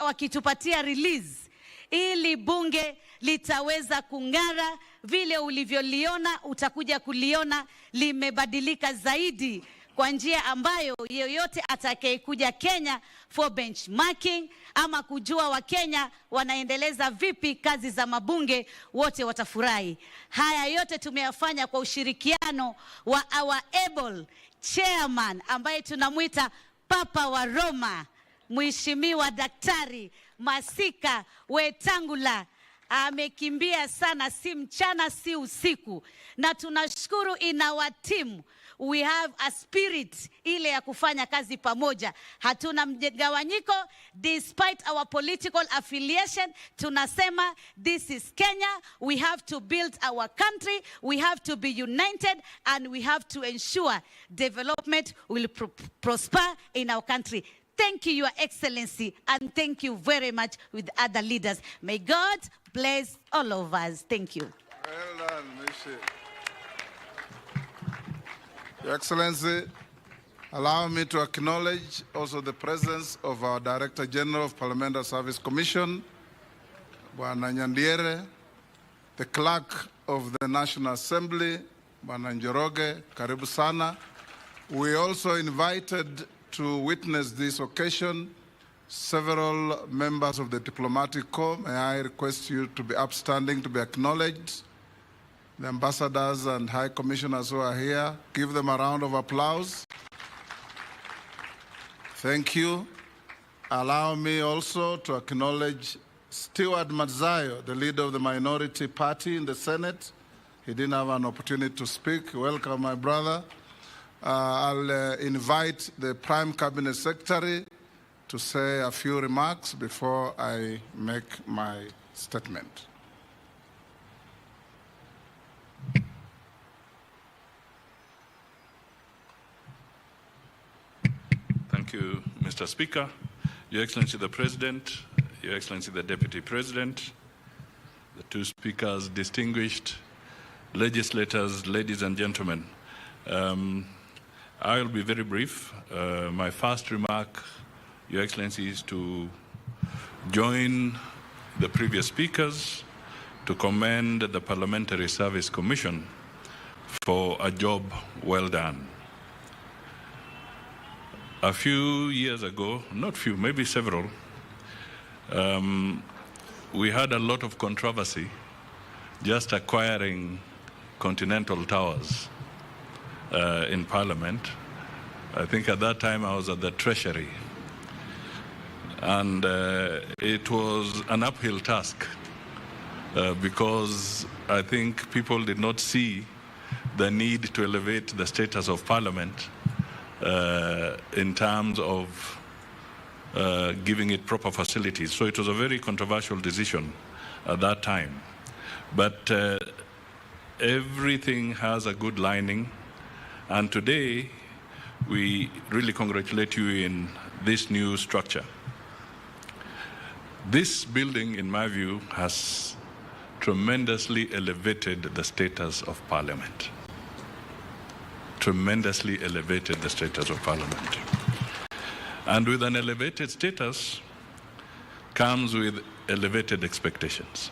wakitupatia release, ili bunge litaweza kung'ara. Vile ulivyoliona utakuja kuliona limebadilika zaidi, kwa njia ambayo yeyote atakayekuja Kenya for benchmarking ama kujua wa Kenya wanaendeleza vipi kazi za mabunge, wote watafurahi. Haya yote tumeyafanya kwa ushirikiano wa our able chairman ambaye tunamuita Papa wa Roma, Mheshimiwa Daktari Masika Wetangula. Amekimbia sana, si mchana si usiku, na tunashukuru in our team we have a spirit ile ya kufanya kazi pamoja. Hatuna mgawanyiko despite our political affiliation. Tunasema this is Kenya, we have to build our country, we have to be united, and we have to ensure development will prosper in our country. Thank you, Your Excellency, and thank you very much with other leaders. May God bless all of us. Thank you. Well done, Michelle. Your Excellency, allow me to acknowledge also the presence of our Director General of Parliamentary Service Commission, Bwana Nyandiere, the Clerk of the National Assembly, Bwana Njoroge, karibu sana. We also invited to witness this occasion several members of the diplomatic corps. May I request you to be upstanding, to be acknowledged. The ambassadors and high commissioners who are here, give them a round of applause. Thank you. Allow me also to acknowledge Stewart Madzayo, the leader of the minority party in the Senate. He didn't have an opportunity to speak. Welcome, my brother. I'll invite the Prime Cabinet Secretary to say a few remarks before I make my statement. Thank you, Mr. Speaker. Your Excellency the President, Your Excellency the Deputy President, the two speakers, distinguished legislators, ladies and gentlemen. I will be very brief. My first remark, Your Excellency, is to join the previous speakers to commend the Parliamentary Service Commission for a job well done. A few years ago, not few, maybe several, we had a lot of controversy just acquiring Continental Towers in Parliament. I think at that time I was at the Treasury. And it was an uphill task because I think people did not see the need to elevate the status of Parliament in terms of giving it proper facilities. So it was a very controversial decision at that time. But everything has a good lining, and today we really congratulate you in this new structure. This building, in my view, has tremendously elevated the status of Parliament. Tremendously elevated the status of Parliament. And with an elevated status comes with elevated expectations,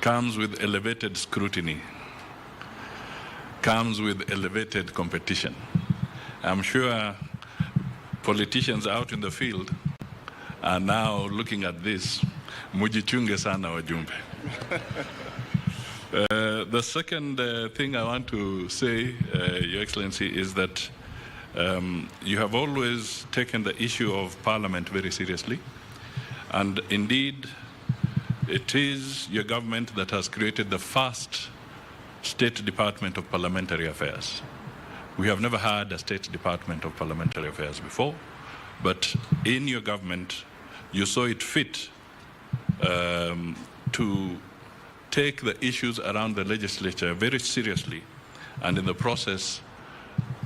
comes with elevated scrutiny, comes with elevated competition. I'm sure politicians out in the field are now looking at this. Mujichunge sana wajumbe. The second thing I want to say, Your Excellency, is that you have always taken the issue of Parliament very seriously. And indeed, it is your government that has created the first State Department of Parliamentary Affairs. We have never had a State Department of Parliamentary Affairs before, but in your government, you saw it fit to take the issues around the legislature very seriously, and in the process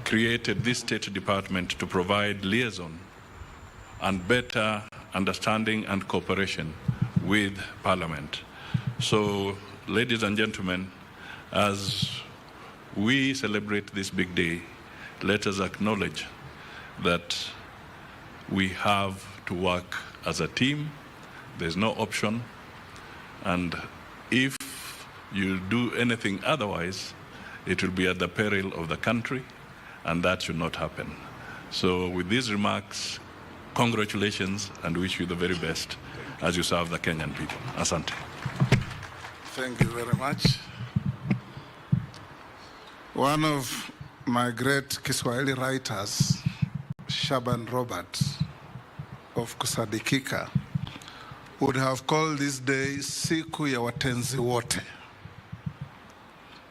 created this State Department to provide liaison and better understanding and cooperation with Parliament. So, ladies and gentlemen, as we celebrate this big day, let us acknowledge that we have to work as a team. There's no option. And if you do anything otherwise, it will be at the peril of the country, and that should not happen. So with these remarks, congratulations and wish you the very best as you serve the Kenyan people. Asante. Thank you very much. One of my great Kiswahili writers, Shaban Robert of Kusadikika, would have called this day siku ya watenzi wote.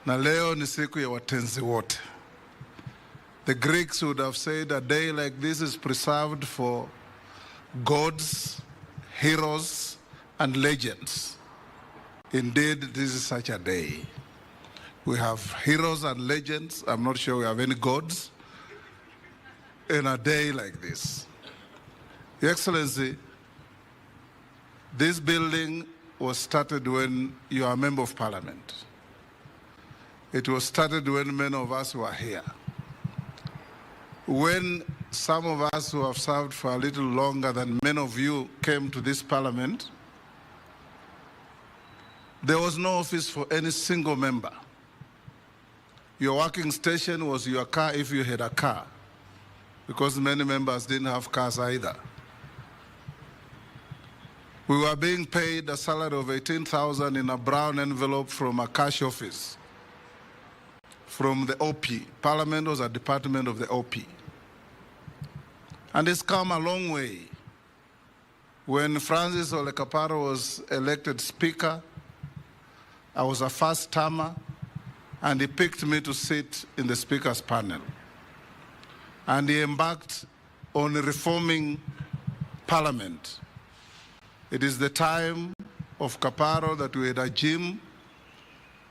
Na leo ni siku ya watenzi wote. The Greeks would have said a day like this is preserved for gods, heroes, and legends. Indeed, this is such a day. We have heroes and legends. I'm not sure we have any gods in a day like this. Your Excellency, this building was started when you are a member of Parliament. It was started when many of us were here. When some of us who have served for a little longer than many of you came to this Parliament, there was no office for any single member. Your working station was your car if you had a car, because many members didn't have cars either. We were being paid a salary of 18,000 in a brown envelope from a cash office, from the OP. Parliament was a department of the OP. And it's come a long way. When Francis Ole Kaparo was elected Speaker, I was a first-termer, and he picked me to sit in the Speaker's panel. And he embarked on reforming Parliament. It is the time of Kaparo that we had a gym.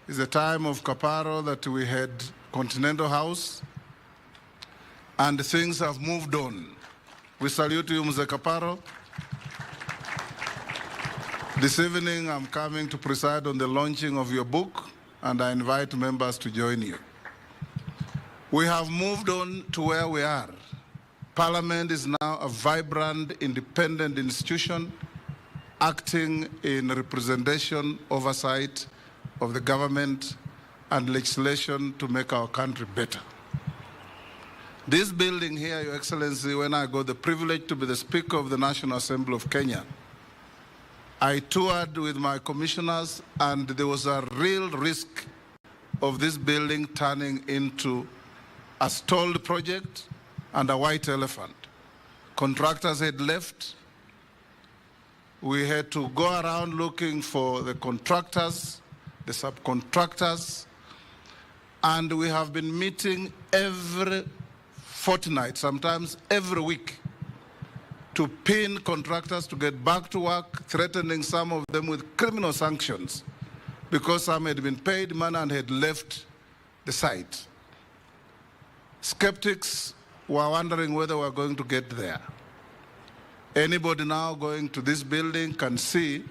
It's the time of Kaparo that we had Continental House. And things have moved on. We salute you, Mzee Kaparo. This evening, I'm coming to preside on the launching of your book, and I invite members to join you. We have moved on to where we are. Parliament is now a vibrant, independent institution acting in representation, oversight of the government and legislation to make our country better. This building here, Your Excellency, when I got the privilege to be the Speaker of the National Assembly of Kenya, I toured with my commissioners, and there was a real risk of this building turning into a stalled project and a white elephant. Contractors had left. We had to go around looking for the contractors, the subcontractors, and we have been meeting every fortnight, sometimes every week, to pin contractors to get back to work, threatening some of them with criminal sanctions because some had been paid money and had left the site. Skeptics were wondering whether we're going to get there. Anybody now going to this building can see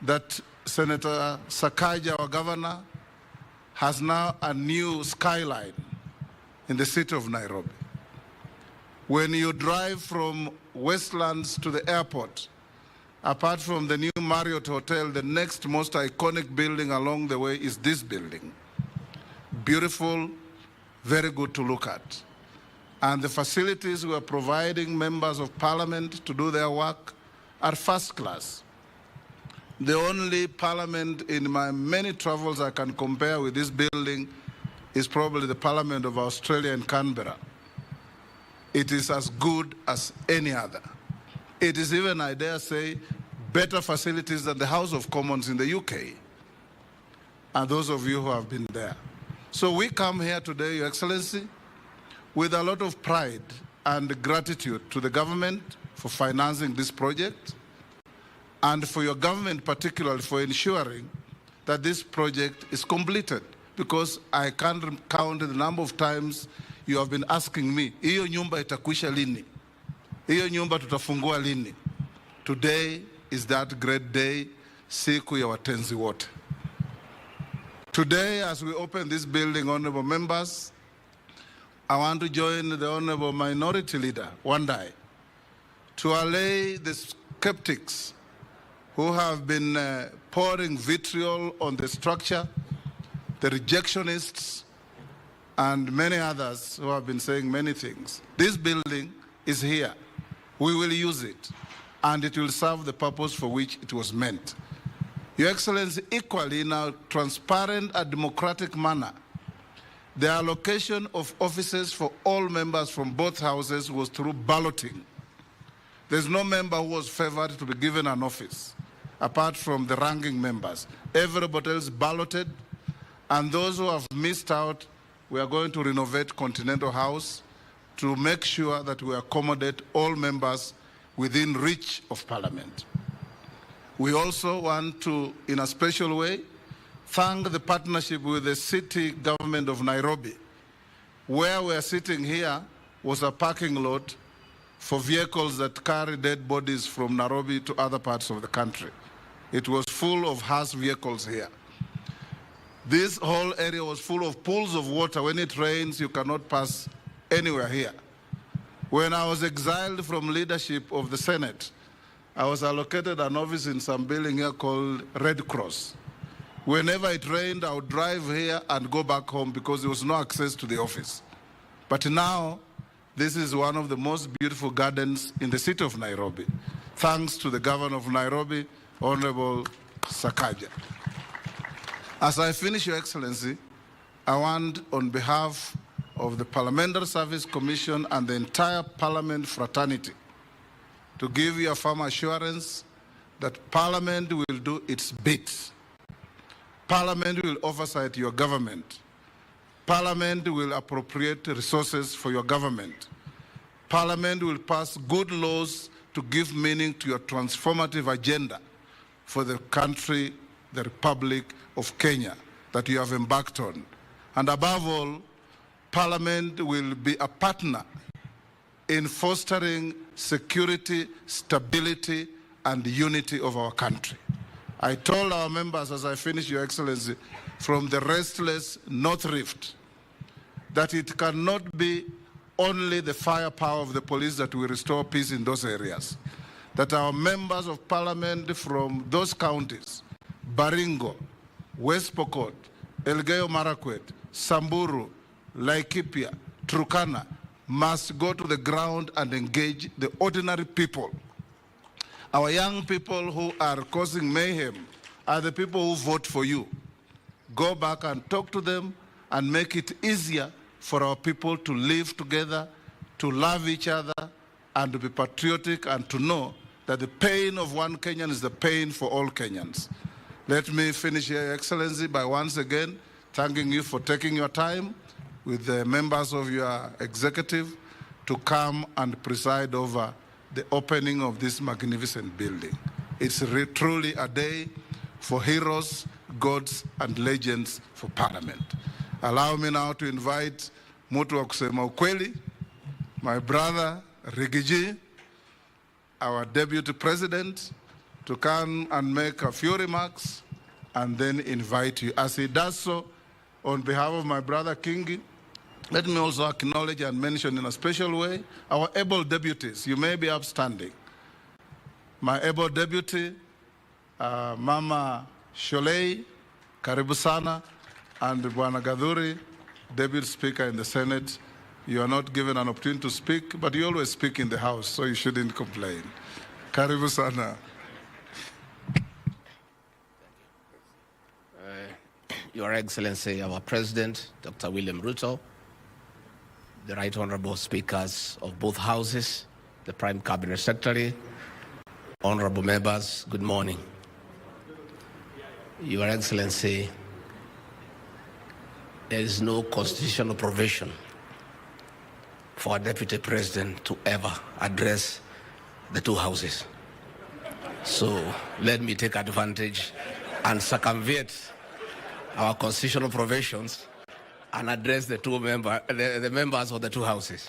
that Senator Sakaja, our governor, has now a new skyline in the city of Nairobi. When you drive from Westlands to the airport, apart from the new Marriott Hotel, the next most iconic building along the way is this building. Beautiful, very good to look at. And the facilities we are providing members of parliament to do their work are first class. The only parliament in my many travels I can compare with this building is probably the Parliament of Australia in Canberra. It is as good as any other. It is even, I dare say, better facilities than the House of Commons in the UK, and those of you who have been there. So we come here today, Your Excellency, with a lot of pride and gratitude to the government for financing this project, and for your government particularly for ensuring that this project is completed, because I can't count the number of times you have been asking me, hiyo nyumba itakwisha lini? Hiyo nyumba tutafungua lini? Today is that great day, siku ya watenzi wote. Today, as we open this building, honorable members, I want to join the honorable minority leader, Wandai, to allay the skeptics who have been pouring vitriol on the structure, the rejectionists, and many others who have been saying many things. This building is here. We will use it, and it will serve the purpose for which it was meant. Your Excellency, equally in a transparent and democratic manner, the allocation of offices for all members from both houses was through balloting. There's no member who was favored to be given an office, apart from the ranking members. Everybody else balloted, and those who have missed out, we are going to renovate Continental House to make sure that we accommodate all members within reach of Parliament. We also want to, in a special way, thank the partnership with the city government of Nairobi. Where we are sitting here was a parking lot for vehicles that carry dead bodies from Nairobi to other parts of the country. It was full of hearse vehicles here. This whole area was full of pools of water. When it rains, you cannot pass anywhere here. When I was exiled from leadership of the Senate, I was allocated an office in some building here called Red Cross. Whenever it rained, I would drive here and go back home because there was no access to the office. But now, this is one of the most beautiful gardens in the city of Nairobi, thanks to the governor of Nairobi, Honorable Sakaja. As I finish, Your Excellency, I want, on behalf of the Parliamentary Service Commission and the entire Parliament fraternity, to give you a firm assurance that Parliament will do its bit. Parliament will oversight your government. Parliament will appropriate resources for your government. Parliament will pass good laws to give meaning to your transformative agenda for the country, the Republic of Kenya, that you have embarked on. And above all, Parliament will be a partner in fostering security, stability, and unity of our country. I told our members as I finish, Your Excellency, from the restless North Rift, that it cannot be only the firepower of the police that will restore peace in those areas. That our members of Parliament from those counties, Baringo, West Pokot, Elgeyo Marakwet, Samburu, Laikipia, Turkana, must go to the ground and engage the ordinary people. Our young people who are causing mayhem are the people who vote for you. Go back and talk to them and make it easier for our people to live together, to love each other, and to be patriotic, and to know that the pain of one Kenyan is the pain for all Kenyans. Let me finish here, Your Excellency, by once again thanking you for taking your time with the members of your executive to come and preside over the opening of this magnificent building. It's truly a day for heroes, gods, and legends for Parliament. Allow me now to invite Mutu wa kusema ukweli, my brother Rigiji, our Deputy President, to come and make a few remarks and then invite you. As he does so, on behalf of my brother Kingi, let me also acknowledge and mention in a special way our able deputies. You may be upstanding. My able deputy, Mama Sholei, karibu sana, and Bwana Gadhuri, Deputy Speaker in the Senate. You are not given an opportunity to speak, but you always speak in the House, so you shouldn't complain. Karibu sana. Your Excellency, our President, Dr. William Ruto, the Right Honorable Speakers of both Houses, the Prime Cabinet Secretary, honorable members, good morning. Your Excellency, there is no constitutional provision for a Deputy President to ever address the two houses. So let me take advantage and circumvent our constitutional provisions and address the members of the two houses.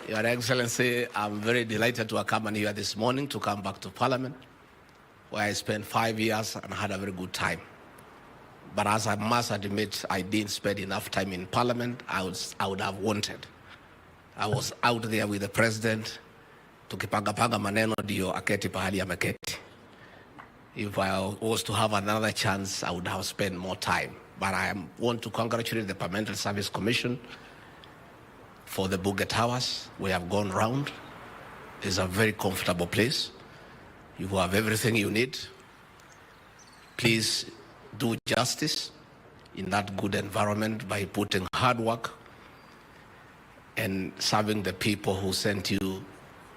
Your Excellency, I'm very delighted to accompany you this morning to come back to Parliament, where I spent 5 years and had a very good time. But as I must admit, I didn't spend enough time in Parliament I would have wanted. I was out there with the President, tukipanga maneno ndio aketi pahali ameketi. If I was to have another chance, I would have spent more time. But I want to congratulate the Parliamentary Service Commission for the Bunge Towers. We have gone round. It's a very comfortable place. You have everything you need. Please do justice in that good environment by putting hard work and serving the people who sent you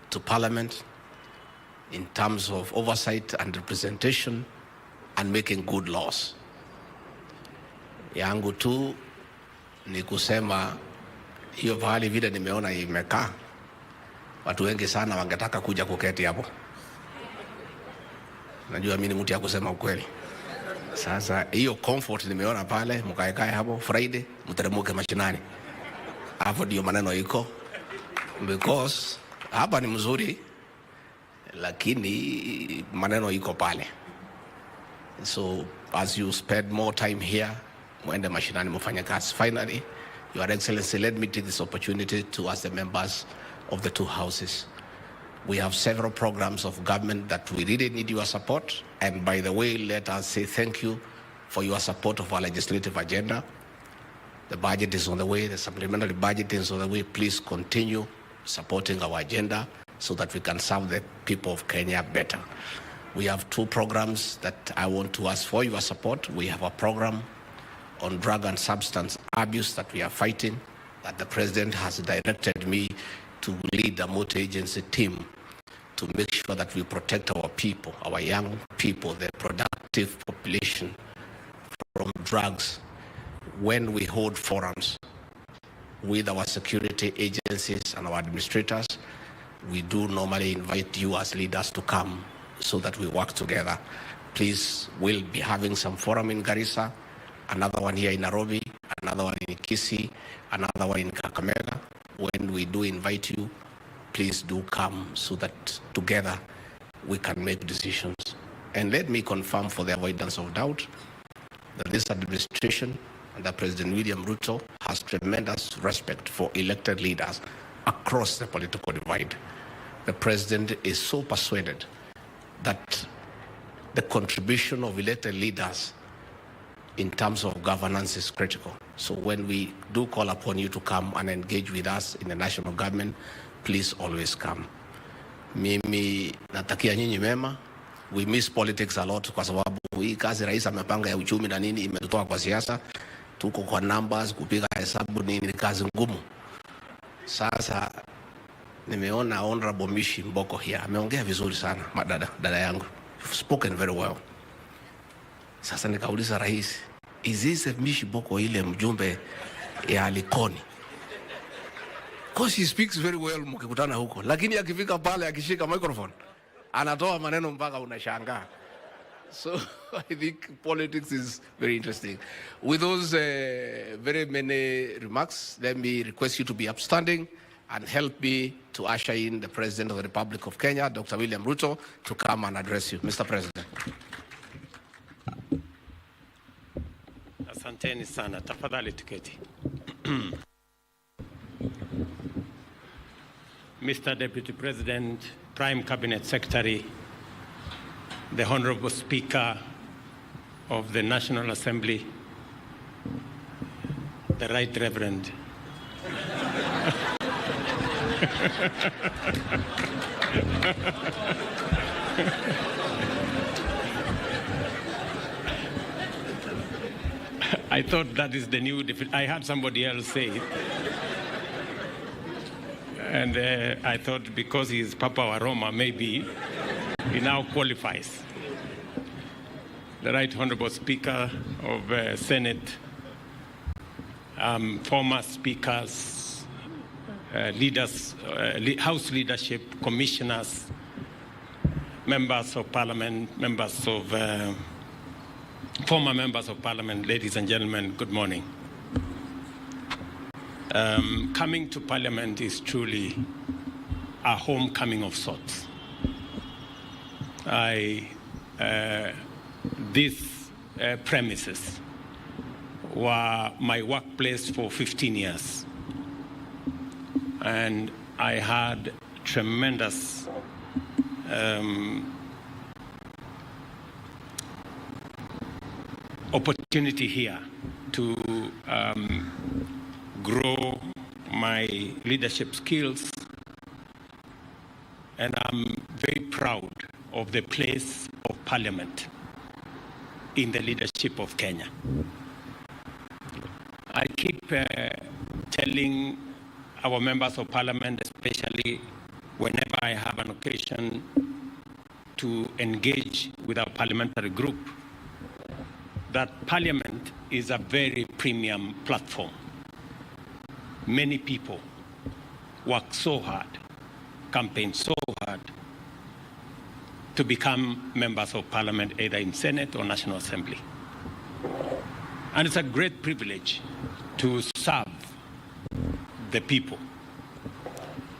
to Parliament in terms of oversight and representation and making good laws. Yangu tu ni kusema hiyo pahali vile nimeona imekaa, watu wengi sana wangetaka kuja kuketi hapo. Najua mimi ni mtu ya kusema ukweli. Sasa hiyo comfort nimeona pale, mkaekae hapo Friday, mteremuke mashinani. Hapo ndio maneno iko. Because hapa ni mzuri, lakini maneno iko pale. So as you spend more time here, muende mashinani mufanye kazi. Finally, Your Excellency, let me take this opportunity to ask the members of the two houses. We have several programs of government that we really need your support. And by the way, let us say thank you for your support of our legislative agenda. The budget is on the way, the supplementary budget is on the way. Please continue supporting our agenda so that we can serve the people of Kenya better. We have two programs that I want to ask for your support. We have a program on drug and substance abuse that we are fighting, that the President has directed me to lead a multi-agency team to make sure that we protect our people, our young people, the productive population from drugs. When we hold forums with our security agencies and our administrators, we do normally invite you as leaders to come so that we work together. Please, we'll be having some forum in Garissa, another one here in Nairobi, another one in Kisii, another one in Kakamega. When we do invite you, please do come so that together we can make decisions. And let me confirm for the avoidance of doubt that this administration under President William Ruto has tremendous respect for elected leaders across the political divide. The President is so persuaded that the contribution of elected leaders in terms of governance is critical. So when we do call upon you to come and engage with us in the national government, please always come. Mimi natakia nyinyi mema. We miss politics a lot kwa sababu hii kazi rais amepanga ya uchumi na nini imetutoa kwa siasa. Tuko kwa numbers, kupiga hesabu ni kazi ngumu. Sasa nimeona Honorable Mishi Mboko here. Ameongea vizuri sana, dada yangu. You've spoken very well. Sasa nikauliza rais, is this Mishi Mboko ile mjumbe ya Likoni. Because he speaks very well mkikutana huko. Lakini akifika pale akishika microphone, anatoa maneno mpaka unashangaa. So I think politics is very interesting. With those very many remarks, let me request you to be upstanding and help me to usher in the President of the Republic of Kenya, Dr. William Ruto, to come and address you. Mr. President. Asanteni sana. Tafadhali tuketi. Mr. Deputy President, Prime Cabinet Secretary, the Honorable Speaker of the National Assembly, the Right Reverend. I thought that is the new I had somebody else say it. And I thought because he is Papa wa Roma, maybe he now qualifies. The Right Honorable Speaker of Senate, former speakers, leaders, House leadership, commissioners, members of Parliament, former members of Parliament, ladies and gentlemen, good morning. Coming to Parliament is truly a homecoming of sorts. These premises were my workplace for 15 years. And I had tremendous opportunity here to grow my leadership skills, and I'm very proud of the place of Parliament in the leadership of Kenya. I keep telling our members of Parliament, especially whenever I have an occasion to engage with our parliamentary group, that Parliament is a very premium platform. Many people work so hard, campaign so hard to become members of Parliament, either in Senate or National Assembly. And it's a great privilege to serve the people.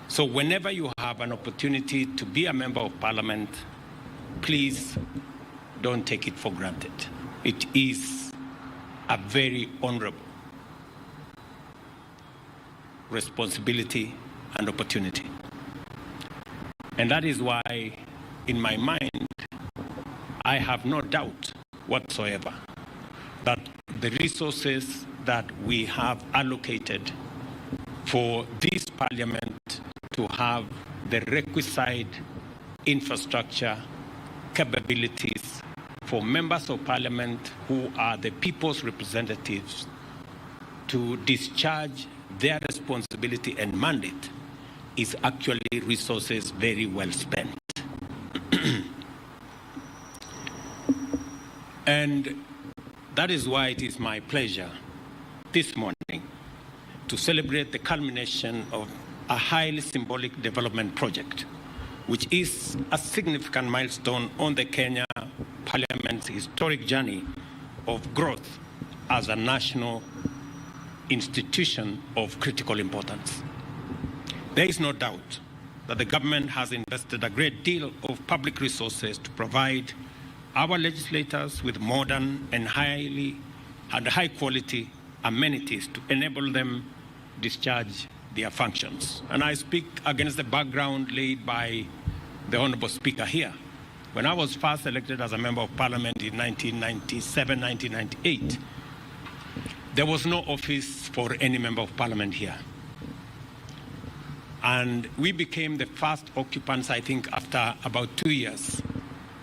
So whenever you have an opportunity to be a member of Parliament, please don't take it for granted. It is a very honorable responsibility and opportunity. And that is why, in my mind, I have no doubt whatsoever that the resources that we have allocated for this Parliament to have the requisite infrastructure, capabilities for members of Parliament who are the people's representatives to discharge their responsibility and mandate is actually resources very well spent. And that is why it is my pleasure this morning to celebrate the culmination of a highly symbolic development project, which is a significant milestone on the Kenya Parliament's historic journey of growth as a national institution of critical importance. There is no doubt that the government has invested a great deal of public resources to provide our legislators with modern and high quality amenities to enable them discharge their functions. And I speak against the background laid by the Honorable Speaker here. When I was first elected as a member of Parliament in 1997, 1998, there was no office for any member of Parliament here. And we became the first occupants, I think, after about 2 years,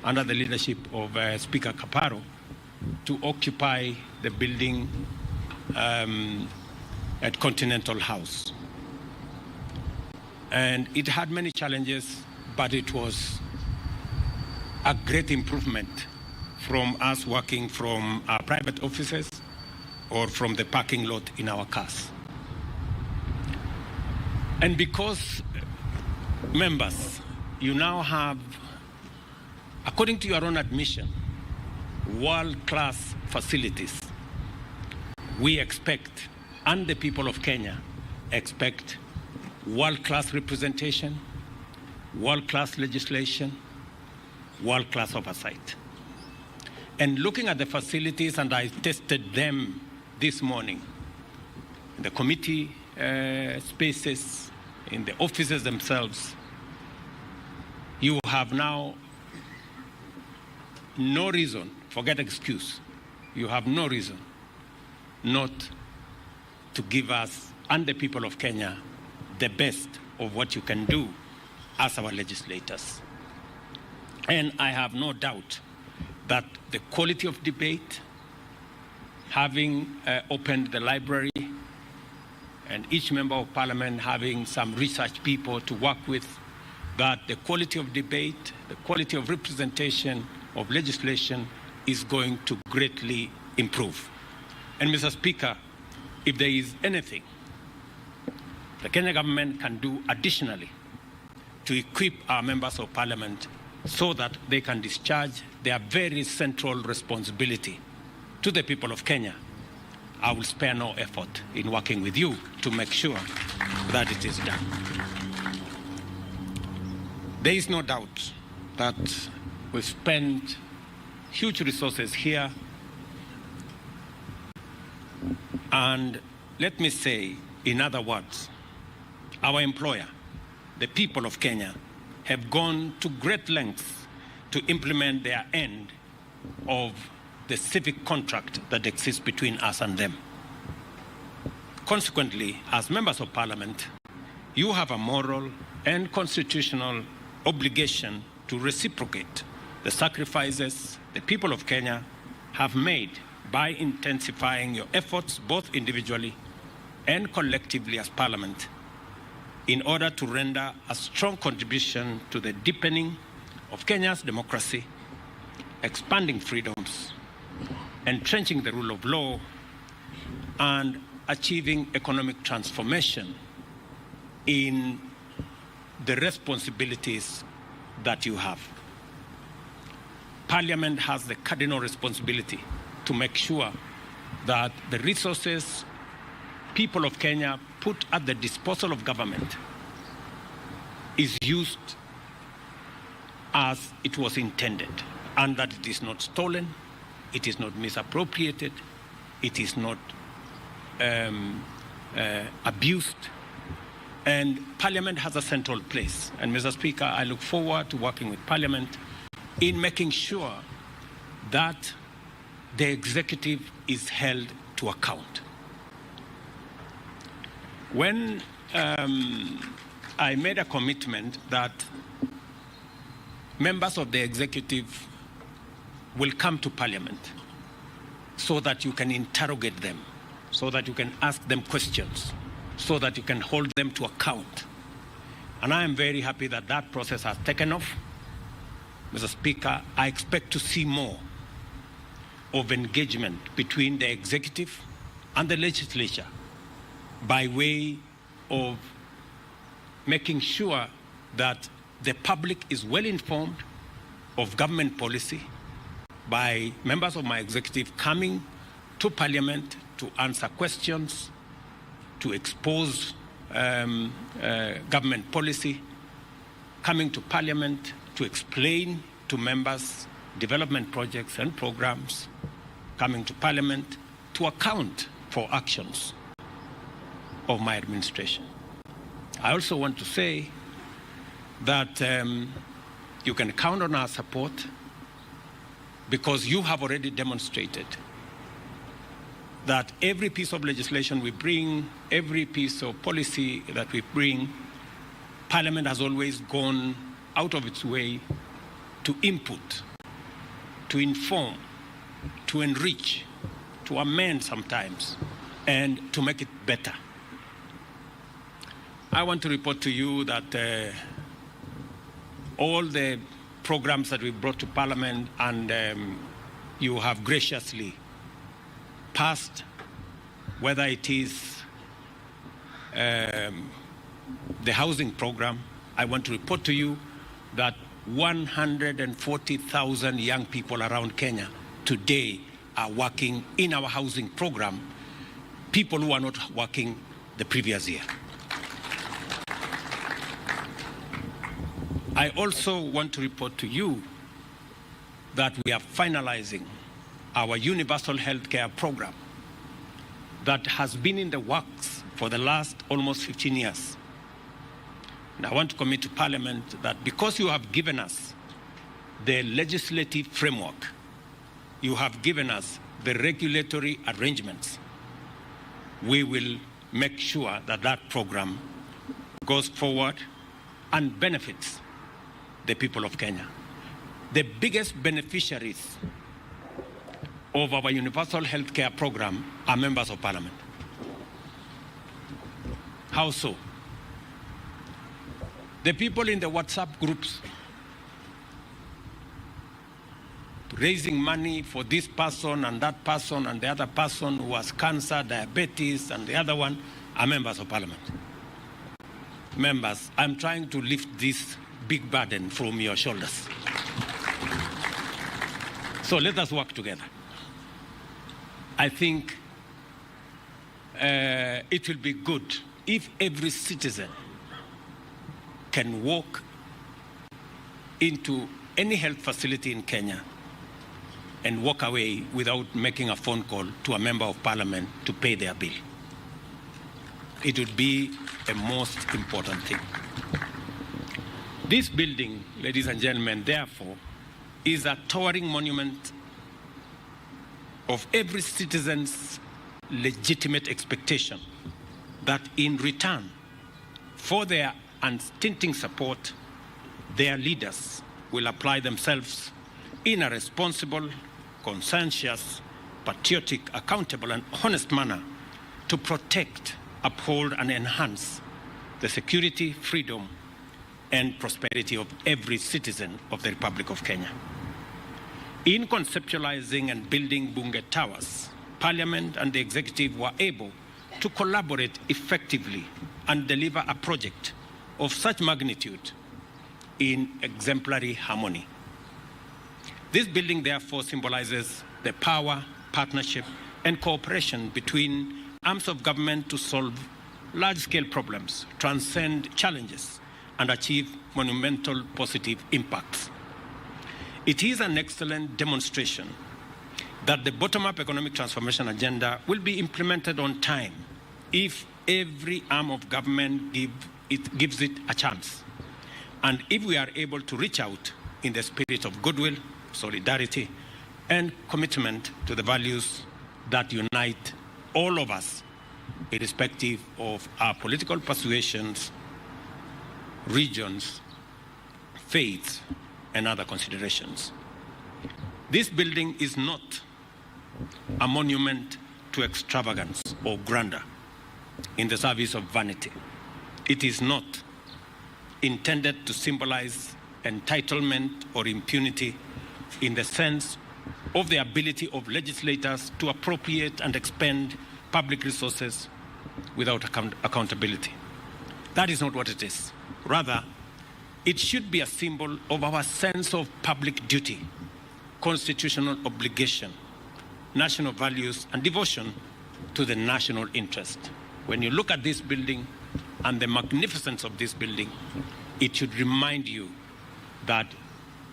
under the leadership of Speaker Kaparo, to occupy the building at Continental House. And it had many challenges, but it was a great improvement from us working from our private offices or from the parking lot in our cars. And because, members, you now have, according to your own admission, world-class facilities, we expect, and the people of Kenya expect, world-class representation, world-class legislation, world-class oversight. And looking at the facilities, and I tested them this morning, the committee spaces, in the offices themselves, you have now no reason, forget excuse, you have no reason not to give us and the people of Kenya the best of what you can do as our legislators. And I have no doubt that the quality of debate, having opened the library, and each member of parliament having some research people to work with, that the quality of debate, the quality of representation of legislation is going to greatly improve. And Mr. Speaker, if there is anything the Kenya government can do additionally to equip our members of parliament so that they can discharge their very central responsibility to the people of Kenya, I will spare no effort in working with you to make sure that it is done. There is no doubt that we've spent huge resources here, and let me say, in other words, our employer, the people of Kenya, have gone to great lengths to implement their end of the civic contract that exists between us and them. Consequently, as members of parliament, you have a moral and constitutional obligation to reciprocate the sacrifices the people of Kenya have made by intensifying your efforts both individually and collectively as parliament in order to render a strong contribution to the deepening of Kenya's democracy, expanding freedoms, entrenching the rule of law, and achieving economic transformation in the responsibilities that you have. Parliament has the cardinal responsibility to make sure that the resources people of Kenya put at the disposal of government is used as it was intended, and that it is not stolen, it is not misappropriated, it is not abused, and Parliament has a central place. And Mr. Speaker, I look forward to working with Parliament in making sure that the executive is held to account. When I made a commitment that members of the executive will come to Parliament so that you can interrogate them, so that you can ask them questions, so that you can hold them to account. And I am very happy that that process has taken off. Mr. Speaker, I expect to see more of engagement between the executive and the legislature by way of making sure that the public is well informed of government policy, by members of my executive coming to Parliament to answer questions, to expose government policy, coming to Parliament to explain to members development projects and programs, coming to Parliament to account for actions of my administration. I also want to say that you can count on our support, because you have already demonstrated that every piece of legislation we bring, every piece of policy that we bring, Parliament has always gone out of its way to input, to inform, to enrich, to amend sometimes, and to make it better. I want to report to you that all the programs that we brought to Parliament and you have graciously passed whether it is the housing program, I want to report to you that 140,000 young people around Kenya today are working in our housing program, people who are not working the previous year. I also want to report to you that we are finalizing our universal health care program that has been in the works for the last almost 15 years. And I want to commit to Parliament that because you have given us the legislative framework, you have given us the regulatory arrangements, we will make sure that that program goes forward and benefits the people of Kenya. The biggest beneficiaries of our universal health care program are members of Parliament. How so? The people in the WhatsApp groups raising money for this person and that person and the other person who has cancer, diabetes, and the other one are members of Parliament. Members, I'm trying to lift this big burden from your shoulders. So let us work together. I think it will be good if every citizen can walk into any health facility in Kenya and walk away without making a phone call to a member of Parliament to pay their bill. It would be a most important thing. This building, ladies and gentlemen, therefore, is a towering monument of every citizen's legitimate expectation that in return for their unstinting support, their leaders will apply themselves in a responsible, conscientious, patriotic, accountable, and honest manner to protect, uphold, and enhance the security, freedom, and prosperity of every citizen of the Republic of Kenya. In conceptualizing and building Bunge Towers, Parliament and the Executive were able to collaborate effectively and deliver a project of such magnitude in exemplary harmony. This building therefore symbolizes the power, partnership, and cooperation between arms of government to solve large-scale problems, transcend challenges, and achieve monumental positive impacts. It is an excellent demonstration that the bottom-up economic transformation agenda will be implemented on time if every arm of government gives it a chance. And if we are able to reach out in the spirit of goodwill, solidarity, and commitment to the values that unite all of us, irrespective of our political persuasions, regions, faiths, and other considerations. This building is not a monument to extravagance or grandeur in the service of vanity. It is not intended to symbolize entitlement or impunity in the sense of the ability of legislators to appropriate and expend public resources without accountability. That is not what it is. Rather, it should be a symbol of our sense of public duty, constitutional obligation, national values, and devotion to the national interest. When you look at this building and the magnificence of this building, it should remind you that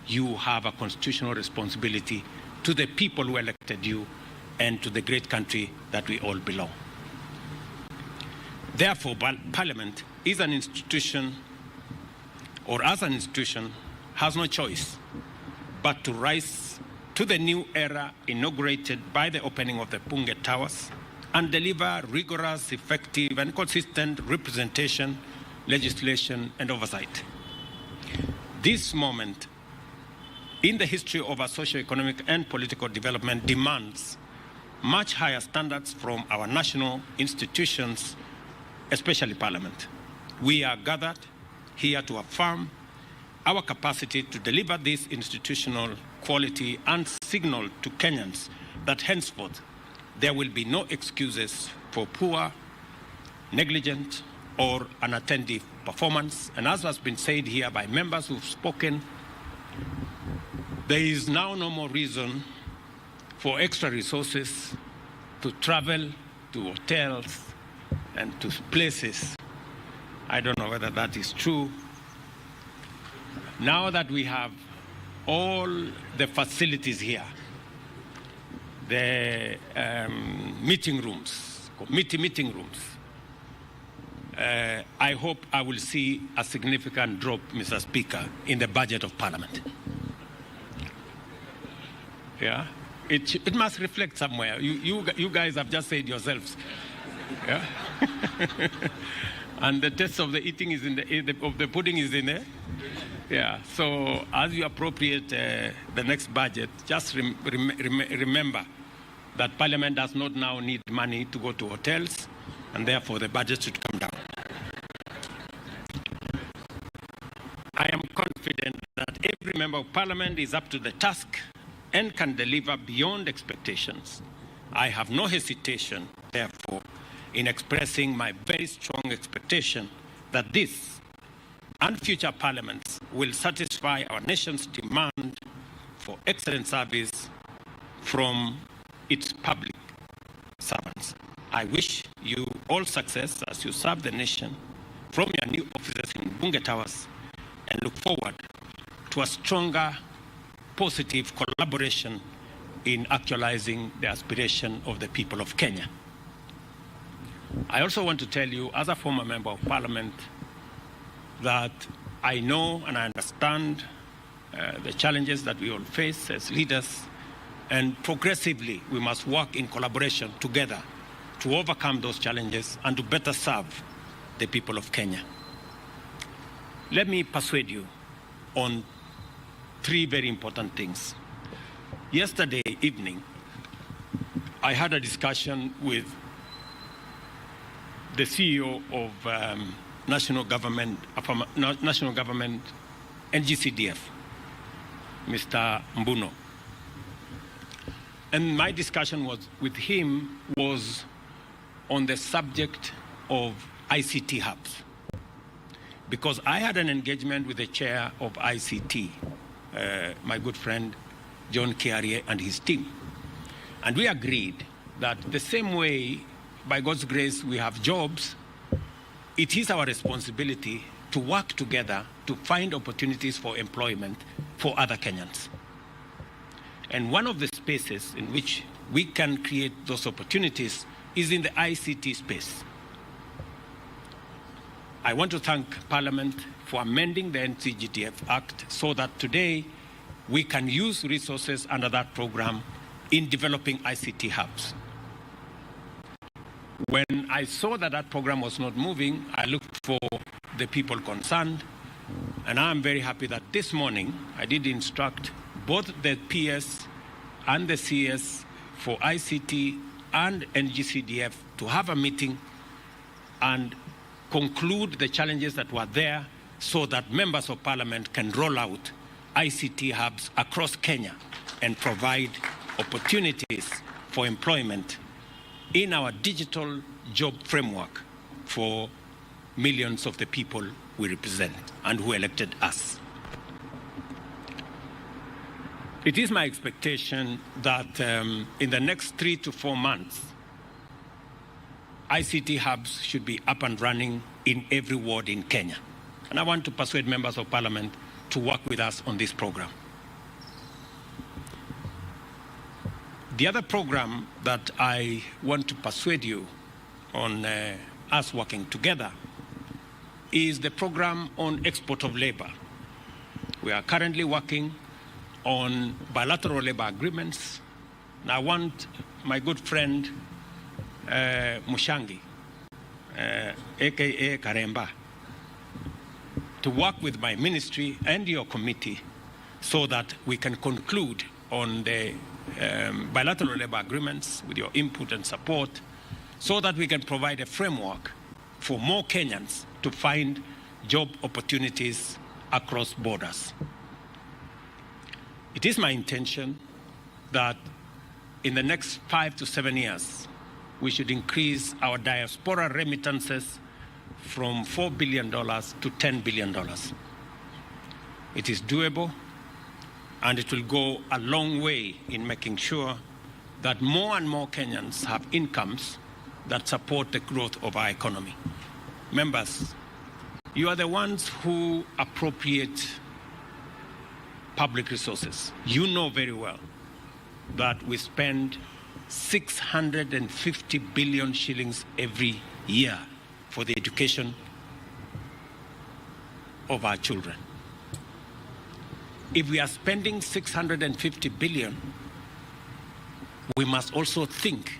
you have a constitutional responsibility to the people who elected you and to the great country that we all belong. Therefore, Parliament is an institution, or as an institution, has no choice but to rise to the new era inaugurated by the opening of the Bunge Towers and deliver rigorous, effective, and consistent representation, legislation, and oversight. This moment in the history of our socio-economic and political development demands much higher standards from our national institutions, especially Parliament. We are gathered here to affirm our capacity to deliver this institutional quality and signal to Kenyans that henceforth there will be no excuses for poor, negligent, or unattentive performance. And as has been said here by members who've spoken, there is now no more reason for extra resources to travel to hotels and to places. I don't know whether that is true. Now that we have all the facilities here, the meeting rooms, committee meeting rooms, I hope I will see a significant drop, Mr. Speaker, in the budget of Parliament. Yeah, it must reflect somewhere. You guys have just said yourselves. Yeah, and the taste of the eating is of the pudding is in there. Yeah. So as you appropriate the next budget, just remember that Parliament does not now need money to go to hotels, and therefore the budget should come down. I am confident that every member of Parliament is up to the task and can deliver beyond expectations. I have no hesitation, therefore, in expressing my very strong expectation that this and future parliaments will satisfy our nation's demand for excellent service from its public servants. I wish you all success as you serve the nation from your new offices in Bunge Towers, and look forward to a stronger, positive collaboration in actualizing the aspiration of the people of Kenya. I also want to tell you, as a former member of Parliament, that I know and I understand the challenges that we all face as leaders, and progressively we must work in collaboration together to overcome those challenges and to better serve the people of Kenya. Let me persuade you on three very important things. Yesterday evening, I had a discussion with the CEO of National Government NGCDF, Mr. Mbuno. And my discussion with him was on the subject of ICT hubs. Because I had an engagement with the chair of ICT, my good friend John Kiarie and his team. And we agreed that the same way, by God's grace, we have jobs, it is our responsibility to work together to find opportunities for employment for other Kenyans. And one of the spaces in which we can create those opportunities is in the ICT space. I want to thank Parliament for amending the NCGTF Act so that today we can use resources under that program in developing ICT hubs. When I saw that that program was not moving, I looked for the people concerned, and I'm very happy that this morning I did instruct both the PS and the CS for ICT and NGCDF to have a meeting and conclude the challenges that were there so that members of Parliament can roll out ICT hubs across Kenya and provide opportunities for employment in our digital job framework for millions of the people we represent and who elected us. It is my expectation that in the next 3 to 4 months, ICT hubs should be up and running in every ward in Kenya. And I want to persuade members of Parliament to work with us on this program. The other program that I want to persuade you on us working together is the program on export of labor. We are currently working on bilateral labor agreements. And I want my good friend Mushangi, aka Karemba, to work with my ministry and your committee so that we can conclude on the bilateral labor agreements with your input and support so that we can provide a framework for more Kenyans to find job opportunities across borders. It is my intention that in the next 5 to 7 years, we should increase our diaspora remittances from $4 billion to $10 billion. It is doable, and it will go a long way in making sure that more and more Kenyans have incomes that support the growth of our economy. Members, you are the ones who appropriate public resources. You know very well that we spend 650 billion shillings every year for the education of our children. If we are spending 650 billion, we must also think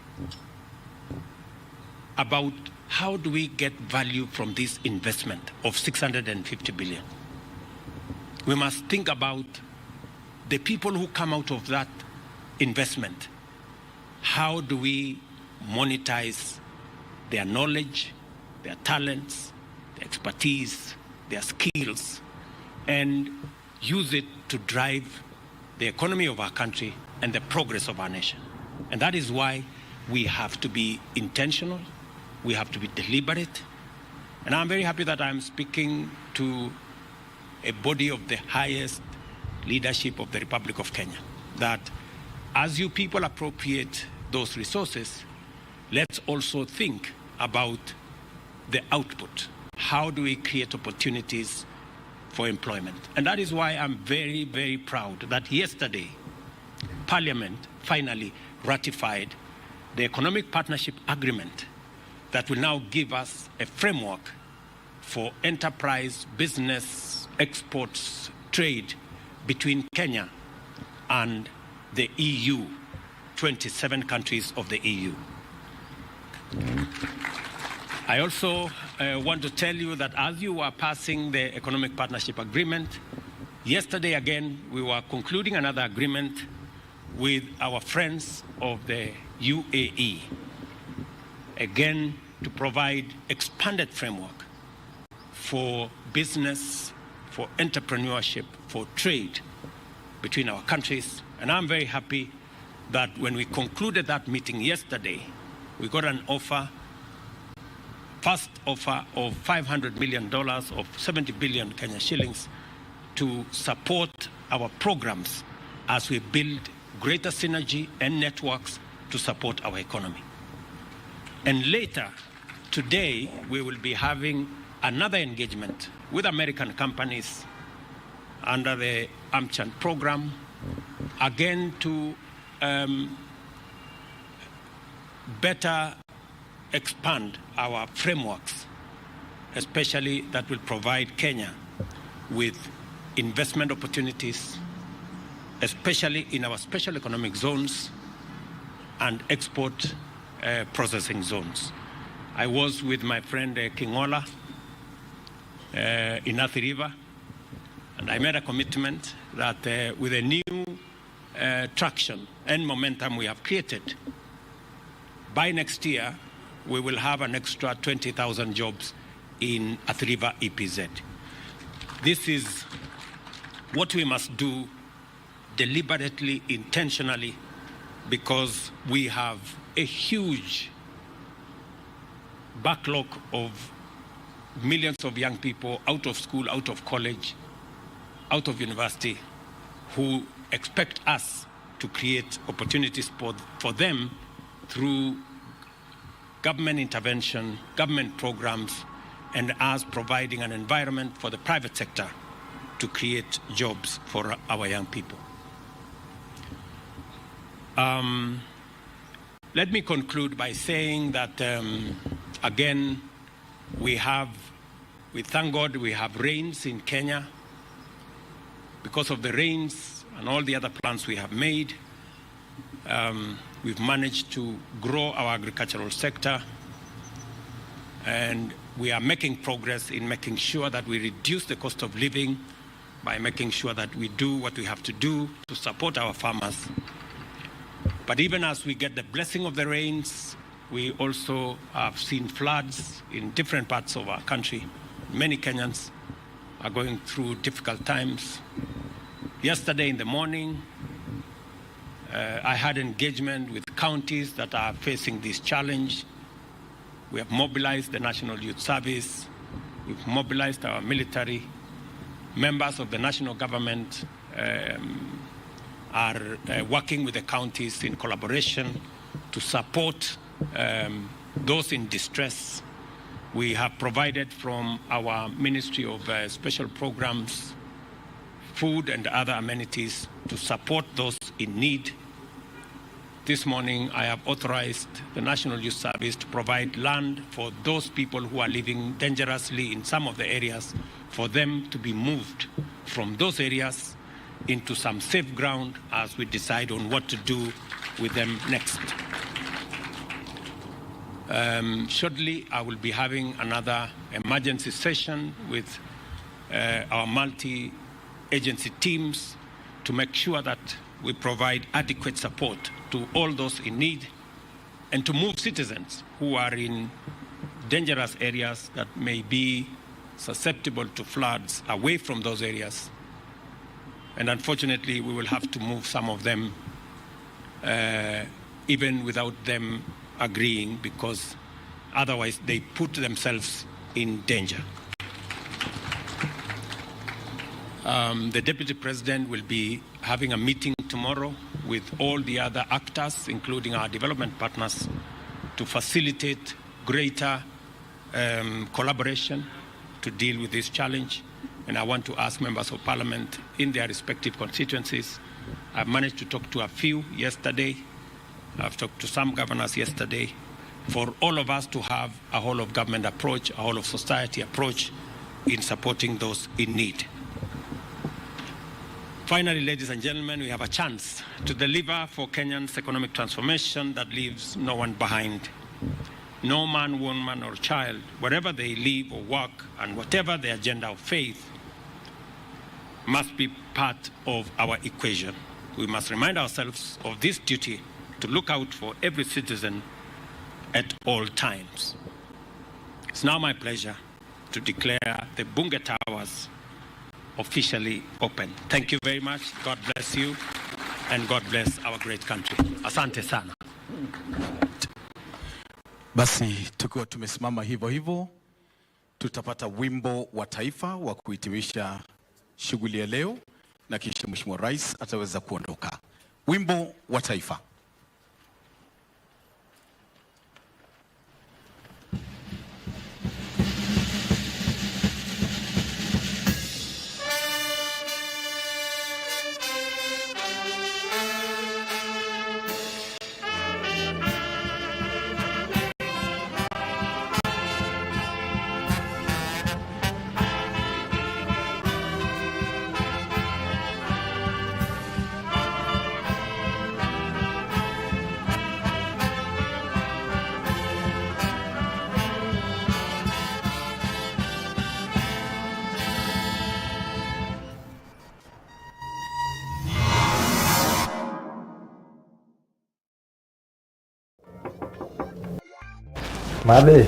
about how do we get value from this investment of 650 billion. We must think about the people who come out of that investment. How do we monetize their knowledge, their talents, their expertise, their skills, and use it to drive the economy of our country and the progress of our nation? And that is why we have to be intentional, we have to be deliberate. And I'm very happy that I'm speaking to a body of the highest leadership of the Republic of Kenya, that as you people appropriate those resources, let's also think about the output. How do we create opportunities for employment? And that is why I'm very, very proud that yesterday, Parliament finally ratified the Economic Partnership Agreement that will now give us a framework for enterprise, business, exports, trade between Kenya and the EU, 27 countries of the EU. I also want to tell you that as you are passing the Economic Partnership Agreement, yesterday again we were concluding another agreement with our friends of the UAE, again to provide expanded framework for business, for entrepreneurship, for trade between our countries. And I'm very happy that when we concluded that meeting yesterday, we got an offer, first offer of $500 million of 70 billion Kenya shillings to support our programs as we build greater synergy and networks to support our economy. And later today, we will be having another engagement with American companies under the AmCham program, again to better expand our frameworks, especially that will provide Kenya with investment opportunities, especially in our special economic zones and export processing zones. I was with my friend Kingola in Athi River, and I made a commitment that with a new traction and momentum we have created, by next year we will have an extra 20,000 jobs in Athi River EPZ. This is what we must do deliberately, intentionally, because we have a huge backlog of millions of young people out of school, out of college, out of university, who expect us to create opportunities for them through government intervention, government programs, and us providing an environment for the private sector to create jobs for our young people. Let me conclude by saying that, again, we thank God we have rains in Kenya. Because of the rains and all the other plans we have made, we've managed to grow our agricultural sector, and we are making progress in making sure that we reduce the cost of living by making sure that we do what we have to do to support our farmers. But even as we get the blessing of the rains, we also have seen floods in different parts of our country. Many Kenyans are going through difficult times. Yesterday in the morning, I had engagement with counties that are facing this challenge. We have mobilized the National Youth Service. We've mobilized our military. Members of the national government are working with the counties in collaboration to support those in distress. We have provided from our Ministry of Special Programs food and other amenities to support those in need. This morning, I have authorized the National Youth Service to provide land for those people who are living dangerously in some of the areas, for them to be moved from those areas into some safe ground as we decide on what to do with them next. Shortly, I will be having another emergency session with our multi-agency teams to make sure that we provide adequate support to all those in need and to move citizens who are in dangerous areas that may be susceptible to floods away from those areas. And unfortunately, we will have to move some of them even without them agreeing, because otherwise they put themselves in danger. The Deputy President will be having a meeting tomorrow with all the other actors, including our development partners, to facilitate greater collaboration to deal with this challenge. And I want to ask members of parliament in their respective constituencies. I've managed to talk to a few yesterday. I've talked to some governors yesterday, for all of us to have a whole of government approach, a whole of society approach in supporting those in need. Finally, ladies and gentlemen, we have a chance to deliver for Kenyan's economic transformation that leaves no one behind. No man, woman, or child, wherever they live or work, and whatever their agenda of faith, must be part of our equation. We must remind ourselves of this duty to look out for every citizen at all times. It's now my pleasure to declare the Bunge Towers officially open. Thank you very much. God bless you, and God bless our great country. Asante sana. Basi tukiwa tumesimama hivyo hivyo, tutapata wimbo wa taifa wa kuhitimisha shughuli ya leo, na kisha Mheshimiwa Rais ataweza kuondoka. Wimbo wa taifa. Madhe.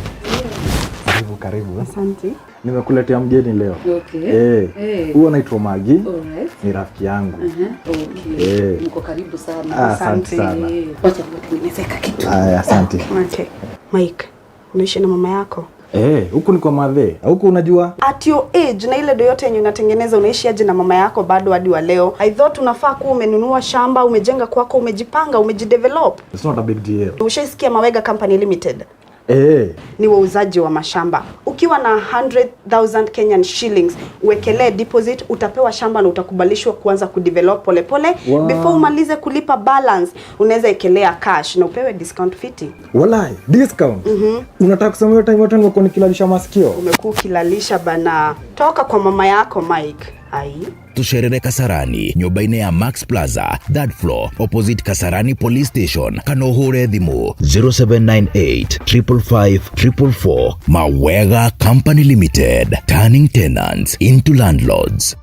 Karibu karibu. Asante. Nimekuletea mgeni leo. Okay. Huyo anaitwa Magi. Alright. Ni rafiki yangu. Okay. Mko karibu sana. Asante sana. Wacha tuwezeka kitu. Asante. Okay. Mike, unaishi na mama yako? Huku ni kwa madhe. Huku unajua? At your age na ile do yote yenye unatengeneza, unaishi aje na mama yako bado hadi wa leo? I thought unafaa kuwa umenunua shamba, umejenga kwako, umejipanga, umejidevelop. It's not a big deal. Ushaisikia Mawega Company Limited? Ni wauzaji wa mashamba. Ukiwa na 100,000 Kenyan shillings, uwekelee deposit, utapewa shamba na utakubalishwa kuanza kudevelop pole pole. Wow. Before umalize kulipa balance, unaweza ekelea cash na upewe discount fiti. Wallahi, discount? Unataka kusema hiyo time yote nimekuwa nikilalisha masikio? Umekuwa ukilalisha bana. Toka kwa mama yako Mike. Ai. Tusherere Kasarani, nyumba ine ya Max Plaza, third floor, opposite Kasarani Police Station. Kanohure thimu 0798 555 444. Mawega Company Limited, turning tenants into landlords.